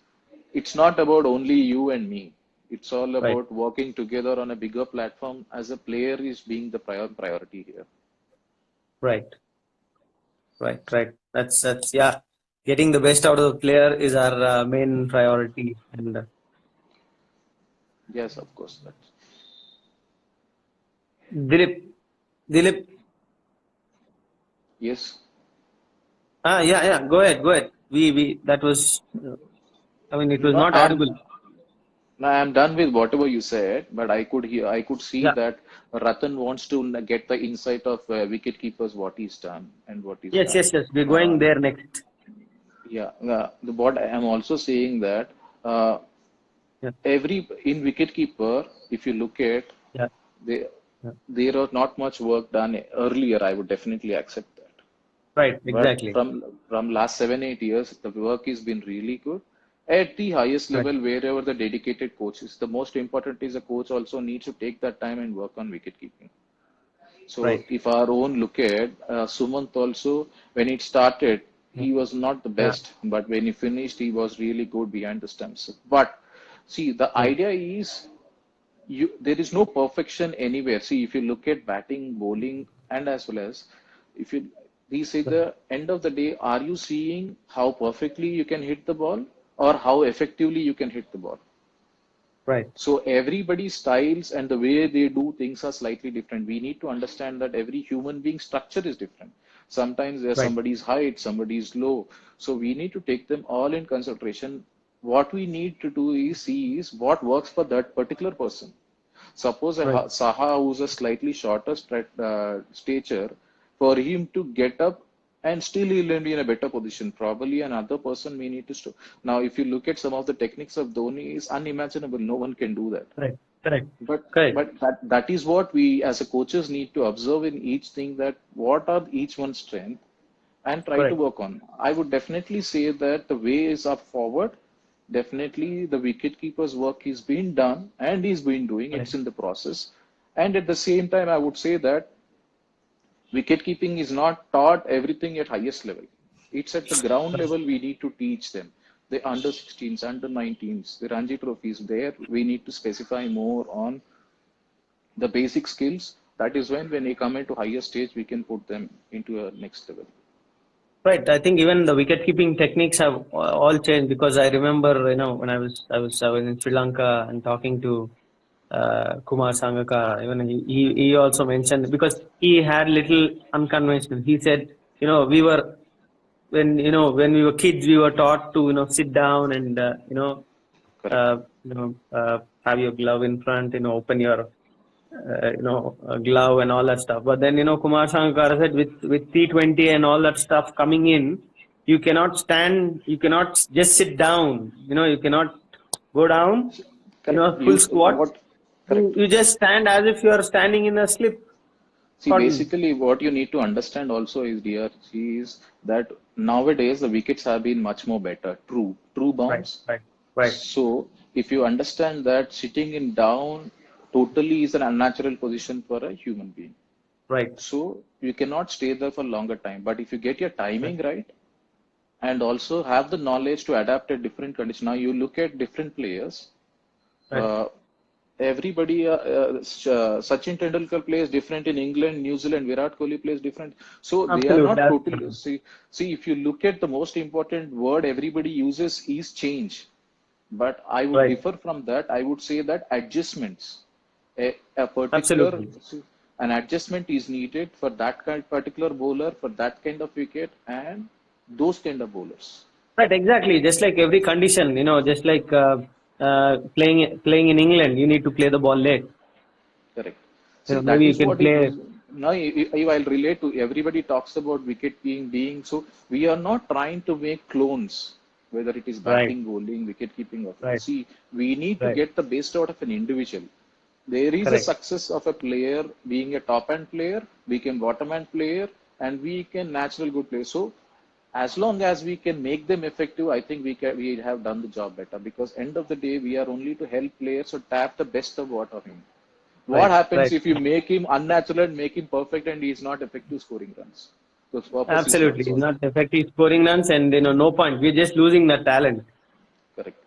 S3: it's not about only you and me. It's all
S2: Right.
S3: about working together on a bigger platform as a player is being the priority here.
S2: Right. Right. That's yeah. Getting the best out of the player is our main priority. And
S3: Yes, of course.
S2: Dilip, Dilip,
S3: Yes.
S2: Yeah. Go ahead. That was, I mean, it was
S3: No,
S2: not audible.
S3: I'm done with whatever you said, but I could see
S2: Yeah.
S3: that Ratan wants to get the insight of wicket keepers, what he's done and what he's
S2: Yes,
S3: done.
S2: yes, yes. We're going
S3: Uh,
S2: there next.
S3: yeah, what I am also saying that uh,
S2: Yeah.
S3: every in wicketkeeper, if you look at
S2: Yeah.
S3: they,
S2: Yeah.
S3: there was not much work done earlier. I would definitely accept that.
S2: Right.
S3: But
S2: Exactly.
S3: from last 7 8 years, the work has been really good at the highest
S2: Right.
S3: level. Wherever the dedicated coach is, the most important is the coach also needs to take that time and work on wicket keeping. So
S2: Right.
S3: if our own look at Sumant also, when it started,
S2: Yeah.
S3: he was not the
S2: Yeah.
S3: best, but when he finished, he was really good behind the stumps. But see, the
S2: Yeah.
S3: idea is there is no perfection anywhere. See, if you look at batting, bowling, and as well as if you we say the end of the day, are you seeing how perfectly you can hit the ball or how effectively you can hit the ball?
S2: Right.
S3: So everybody's styles and the way they do things are slightly different. We need to understand that every human being structure is different. Sometimes there's
S2: Right.
S3: somebody's height, somebody's low. So we need to take them all in consideration. What we need to do is see is what works for that particular person. Suppose a
S2: Right.
S3: Saha who's a slightly shorter stature, for him to get up and still he'll be in a better position. Probably another person may need to stop. Now, if you look at some of the techniques of Dhoni, is unimaginable. No one can do that.
S2: Right. Correct.
S3: But
S2: Correct.
S3: that is what we as a coaches need to observe in each thing, that what are each one's strength and try to
S2: Correct.
S3: work on. I would definitely say that the way is up forward. Definitely the wicket keeper's work is being done and he's been doing.
S2: Correct.
S3: It's in the process. And at the same time, I would say that wicket keeping is not taught everything at highest level. It's at the ground level we need to teach them. The under 16s, under 19s, the Ranji trophies, there we need to specify more on the basic skills. That is when they come into higher stage, we can put them into a next level.
S2: Right. I think even the wicket keeping techniques have all changed, because I remember, when I was in Sri Lanka and talking to Kumar Sangakkara. Even he also mentioned, because he had little unconventional. He said, we were when we were kids, we were taught to sit down and
S3: Correct.
S2: have your glove in front, open your glove and all that stuff. But then, Kumar Sangakkara said, with T20 and all that stuff coming in, you cannot stand, you cannot just sit down, you cannot go down,
S3: Correct.
S2: full squat.
S3: What?
S2: You,
S3: Correct.
S2: you just stand as if you are standing in a slip
S3: See,
S2: cotton.
S3: basically, what you need to understand also is, dear, is that nowadays the wickets have been much more better. True
S2: Right,
S3: bounce.
S2: right, right,
S3: So, if you understand that sitting in down totally is an unnatural position for a human being.
S2: right,
S3: So, you cannot stay there for longer time. But if you get your
S2: right,
S3: timing right and also have the knowledge to adapt at different conditions. Now, you look at different players.
S2: right.
S3: Uh, Sachin Tendulkar plays different in England, New Zealand. Virat Kohli plays different. So they are
S2: Absolutely,
S3: not totally.
S2: absolutely.
S3: See, if you look at the most important word everybody uses is change. But I would
S2: Right,
S3: differ from that. I would say that adjustments, a particular,
S2: absolutely.
S3: an adjustment is needed for that kind particular bowler, for that kind of wicket, and those kind of bowlers.
S2: Right, exactly. Just like every condition, just like playing in England, you need to play the ball late.
S3: Correct. See,
S2: Maybe
S3: that
S2: you
S3: is
S2: can
S3: what it
S2: play.
S3: is. Now, I'll relate to everybody talks about wicket being so. We are not trying to make clones, whether it is
S2: Right,
S3: batting, bowling, wicket keeping. Or
S2: right,
S3: see, we need to
S2: right.
S3: get the best out of an individual. There is a
S2: Correct.
S3: success of a player being a top end player, we can bottom end player, and we can natural good player. So, as long as we can make them effective, I think we have done the job better. Because end of the day, we are only to help players to tap the best of what of him. What
S2: Right,
S3: happens
S2: right.
S3: if you make him unnatural and make him perfect and he is not effective scoring runs? The purpose is not
S2: Absolutely. He's
S3: served.
S2: not effective scoring runs, and no point. We're just losing that talent,
S3: Correct.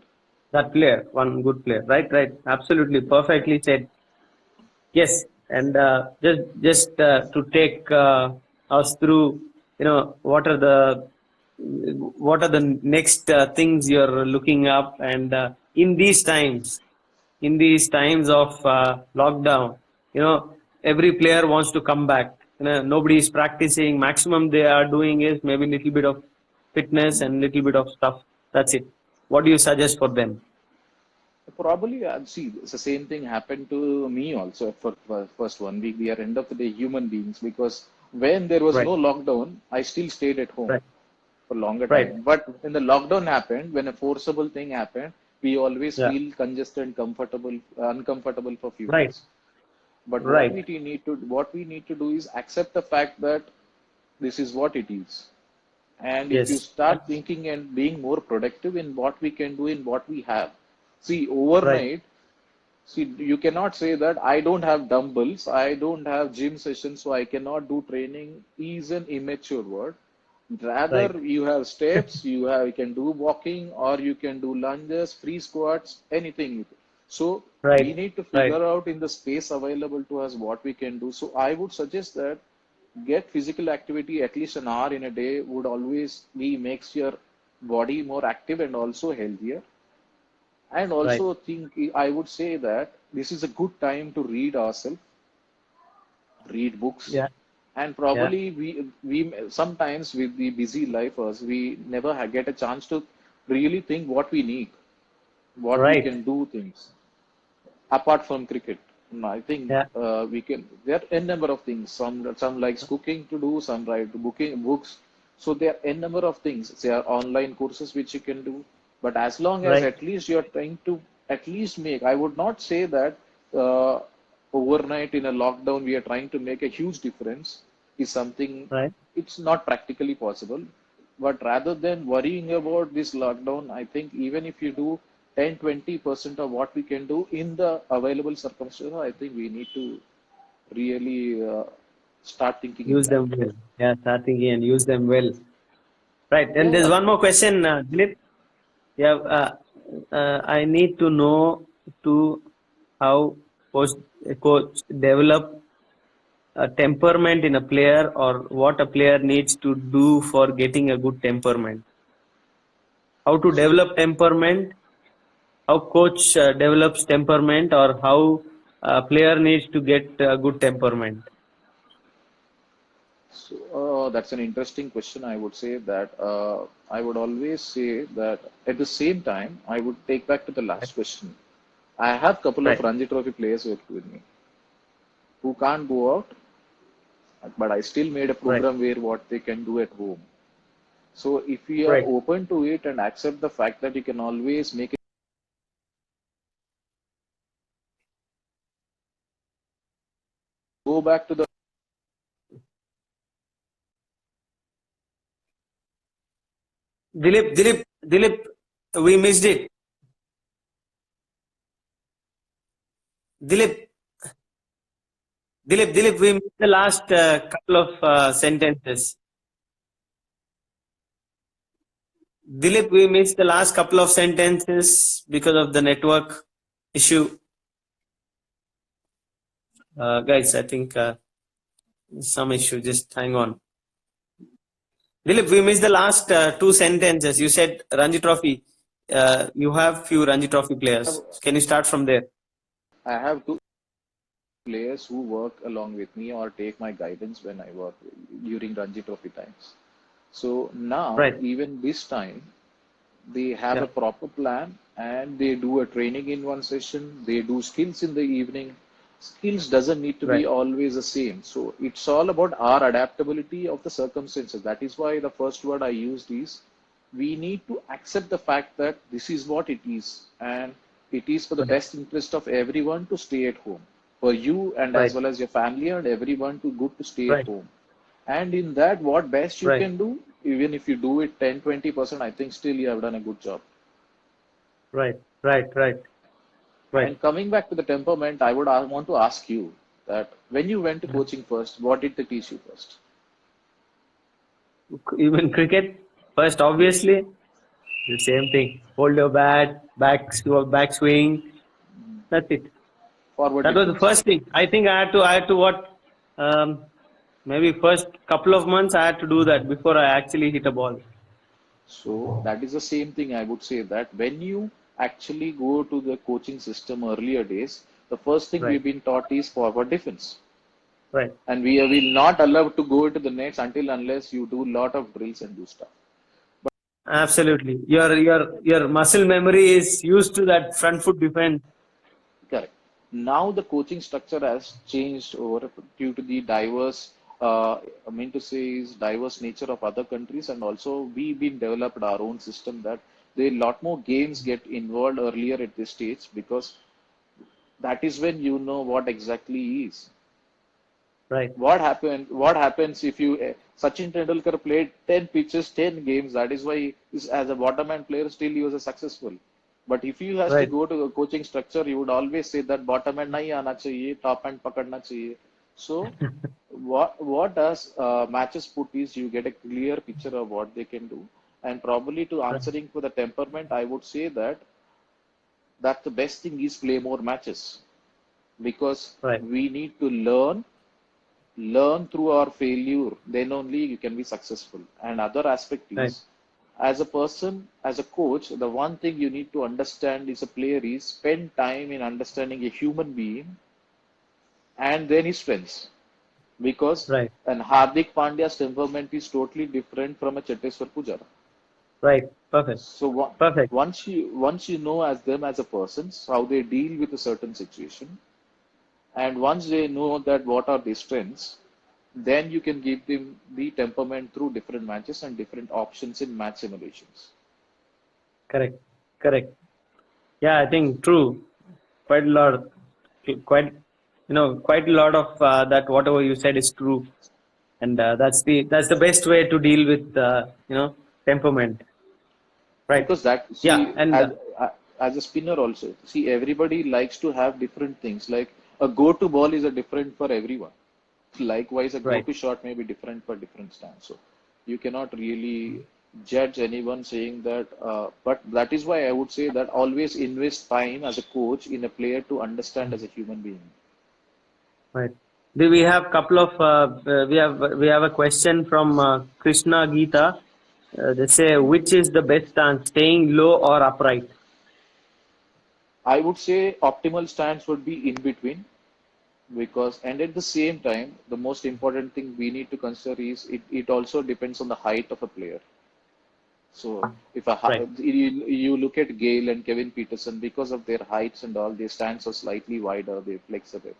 S2: that player, one good player. Right, right. Absolutely. Perfectly said. Yes. And just to take us through, what are the next things you're looking up, and in these times of lockdown, every player wants to come back. nobody is practicing. Maximum they are doing is maybe little bit of fitness and little bit of stuff. That's it. What do you suggest for them?
S3: Probably, see, it's the same thing happened to me also for first 1 week. We are end of the day human beings because when there was
S2: Right,
S3: no lockdown, I still stayed at home
S2: right,
S3: for longer
S2: right.
S3: time. But when the lockdown happened, when a forcible thing happened, we always
S2: Yeah,
S3: feel congested, comfortable, uncomfortable for few
S2: right,
S3: days. But
S2: right,
S3: what we need to do is accept the fact that this is what it is. And if you
S2: yes,
S3: start thinking and being more productive in what we can do in what we have, see,
S2: right,
S3: overnight, see, you cannot say that I don't have dumbbells, I don't have gym sessions, so I cannot do training is an immature word.
S2: right,
S3: Rather, you have steps, you can do walking, or you can do lunges, free squats, anything. So we
S2: right,
S3: need to
S2: right.
S3: figure out in the space available to us what we can do. So I would suggest that get physical activity at least an hour in a day would always be makes your body more active and also healthier. And
S2: Right.
S3: also think I would say that this is a good time to read ourselves, read books,
S2: Yeah,
S3: and
S2: yeah.
S3: probably we sometimes with the busy lifers we never get a chance to really think what we need, what we can
S2: Right.
S3: do things apart from cricket. I think
S2: Yeah,
S3: we can. There are n number of things. Some likes cooking to do. Some write booking books. So there are n number of things. There are online courses which you can do. But as long as
S2: right,
S3: at least you are trying to at least make. I would not say that uh, overnight in a lockdown we are trying to make a huge difference. Is something.
S2: right.
S3: It's not practically possible. But rather than worrying about this lockdown, I think even if you do 10-20% of what we can do in the available circumstances, I think we need to really start thinking in
S2: Use
S3: that.
S2: them well. Yeah, start thinking and use them well. Right. And there's
S3: Yeah,
S2: one more question, Dilip. Yeah, I need to know to how coach, coach develop a temperament in a player or what a player needs to do for getting a good temperament. How to
S3: so,
S2: develop temperament, how coach develops temperament, or how a player needs to get a good temperament.
S3: that's an interesting question. I would say that I would always say that at the same time, I would take back to the last question. I have couple of
S2: Right,
S3: Ranji Trophy players working with me who can't go out, but I still made a
S2: right,
S3: program where what they can do at home. So if we are
S2: right.
S3: open to it and accept the fact that you can always make it go back to the
S2: Dilip, we missed it. Dilip, Dilip, we missed the last couple of sentences. Dilip, we missed the last couple of sentences because of the network issue. Guys, I think some issue. Just hang on. Dilip, we missed the last two sentences. You said Ranji Trophy. You have few Ranji Trophy players. Can you start from there?
S3: I have two players who work along with me or take my guidance when I work during Ranji Trophy times. So now,
S2: Right.
S3: even this time, they have a
S2: Yeah.
S3: proper plan and they do a training in one session. They do skills in the evening. Skills doesn't need to be
S2: Right.
S3: always the same. So it's all about our adaptability of the circumstances. That is why the first word I used is we need to accept the fact that this is what it is and it is for the
S2: Right.
S3: best interest of everyone to stay at home for you and as
S2: Right.
S3: well as your family and everyone to good to stay at
S2: Right.
S3: home and in that what best you
S2: Right.
S3: can do even if you do it 10-20%, I think still you have done a good job.
S2: Right. Right. Right. Right.
S3: And coming back to the temperament, I would want to ask you that when you went to coaching first, what did they teach you first?
S2: Even cricket, first,
S3: Yes.
S2: obviously, the same thing. Hold your bat, back swing. That's it.
S3: Forward
S2: That was the
S3: defense.
S2: first thing. I think I had to what, maybe first couple of months I had to do that before I actually hit a ball.
S3: So that is the same thing I would say that when you actually go to the coaching system earlier days, the first thing
S2: Right.
S3: we've been taught is forward defense.
S2: Right.
S3: And we will not allowed to go into the nets until unless you do lot of drills and do stuff.
S2: Absolutely. Your muscle memory is used to that front foot defense.
S3: Correct. Now the coaching structure has changed over due to the diverse, I mean to say is diverse nature of other countries, and also we've been developed our own system that there a lot more games get involved earlier at this stage because that is when you know what exactly is.
S2: Right.
S3: What happens if you Sachin Tendulkar played 10 pitches, 10 games. That is why as a bottom-end player still he was a successful. But if you has to
S2: Right.
S3: go to a coaching structure, you would always say that bottom end nahi aana chahiye, top end pakadna chahiye. So what does matches put is you get a clear picture of what they can do, and probably to
S2: Right.
S3: answering for the temperament, I would say that the best thing is play more matches because
S2: Right.
S3: we need to learn through our failure, then only you can be successful. And other aspect
S2: Right.
S3: is, as a person, as a coach, the one thing you need to understand is a player is spend time in understanding a human being and then his strengths. Because
S2: Right.
S3: an Hardik Pandya's temperament is totally different from a Cheteshwar Pujara.
S2: Right. Perfect.
S3: So
S2: Perfect.
S3: once you know as them as a person, how they deal with a certain situation, and once they know that what are their strengths, then you can give them the temperament through different matches and different options in match simulations.
S2: Correct. Correct. Yeah, I think true. Quite a lot. Quite quite a lot of that. Whatever you said is true, and that's the best way to deal with temperament. Right.
S3: Because that,
S2: Yeah.
S3: see,
S2: And
S3: as a spinner also, see, everybody likes to have different things. Like a go-to ball is a different for everyone. Likewise, a
S2: right.
S3: go-to shot may be different for different stance. So you cannot really judge anyone saying that. But that is why I would say that always invest time as a coach in a player to understand as a human being.
S2: Right. We have couple of we have a question from Krishna Geeta. They say which is the best stance, staying low or upright?
S3: I would say optimal stance would be in between because, and at the same time, the most important thing we need to consider is it also depends on the height of a player. So if
S2: Right.
S3: you look at Gale and Kevin Peterson, because of their heights and all, their stands are slightly wider, they flex a bit.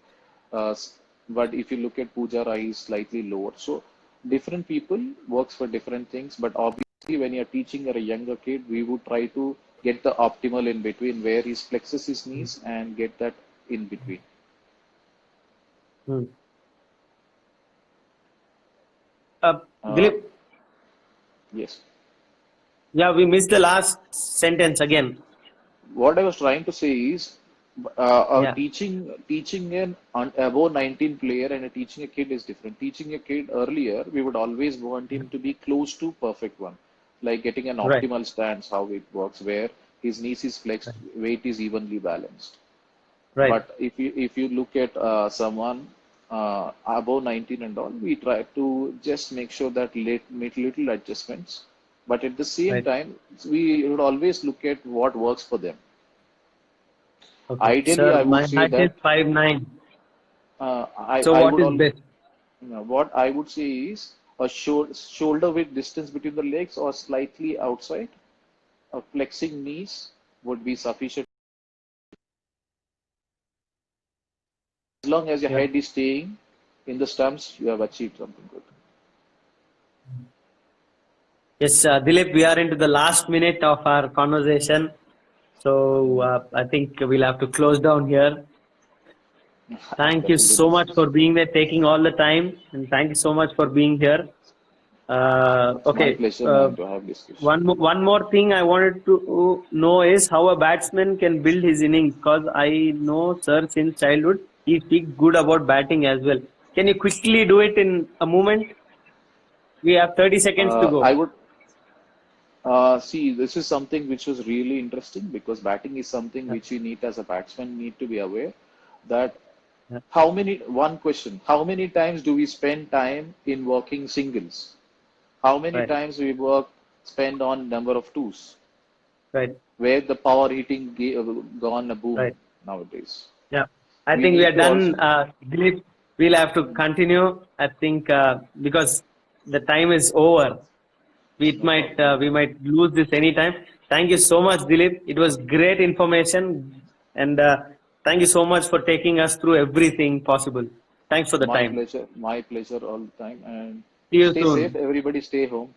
S3: But if you look at Pujara, he's slightly lower. So different people works for different things. But obviously, when you're teaching a younger kid, we would try to get the optimal in between where he flexes his knees and get that in between.
S2: Hmm.
S3: Uh,
S2: Dilip,
S3: yes.
S2: yeah, we missed the last sentence again.
S3: What I was trying to say is,
S2: Yeah.
S3: teaching an above 19 player and teaching a kid is different. Teaching a kid earlier, we would always want him to be close to perfect one, like getting an
S2: Right.
S3: optimal stance, how it works, where his knees is flexed, weight is evenly balanced.
S2: Right.
S3: But if you look at someone above 19 and all, we try to just make sure that make little adjustments. But at the same
S2: Right.
S3: time, we would always look at what works for them.
S2: Okay.
S3: Ideally,
S2: Sir,
S3: I would
S2: my
S3: say
S2: height is
S3: that
S2: 5'9". So
S3: I
S2: what
S3: would
S2: is
S3: all
S2: best?
S3: what I would say is a shoulder width distance between the legs or slightly outside. Flexing knees would be sufficient as long as your
S2: Yeah.
S3: head is staying in the stumps. You have achieved something good.
S2: Yes, Dilip, we are into the last minute of our conversation. So I think we'll have to close down here. Thank you
S3: Absolutely,
S2: so much
S3: Mrs.
S2: for being there, taking all the time, and thank you so much for being here.
S3: It's my
S2: Okay.
S3: pleasure, man, to have discussion.
S2: One more thing I wanted to know is how a batsman can build his innings. Because I know, sir, since childhood, he speaks good about batting as well. Can you quickly do it in a moment? We have 30 seconds to
S3: I
S2: go.
S3: would see, this is something which was really interesting because batting is something
S2: Yeah.
S3: which you need as a batsman need to be aware that
S2: Yeah.
S3: one question, how many times do we spend time in working singles? How many
S2: Right.
S3: times we spend on number of twos,
S2: Right.
S3: where the power hitting gone a boom
S2: Right.
S3: nowadays.
S2: Yeah. I
S3: We
S2: think we
S3: need
S2: are
S3: to
S2: done.
S3: also,
S2: Dilip, we'll have to continue. I think because the time is over. We might lose this anytime. Thank you so much, Dilip. It was great information, and thank you so much for taking us through everything possible. Thanks for the time.
S3: My pleasure all the time. And
S2: See you
S3: stay
S2: soon.
S3: safe, everybody stay home.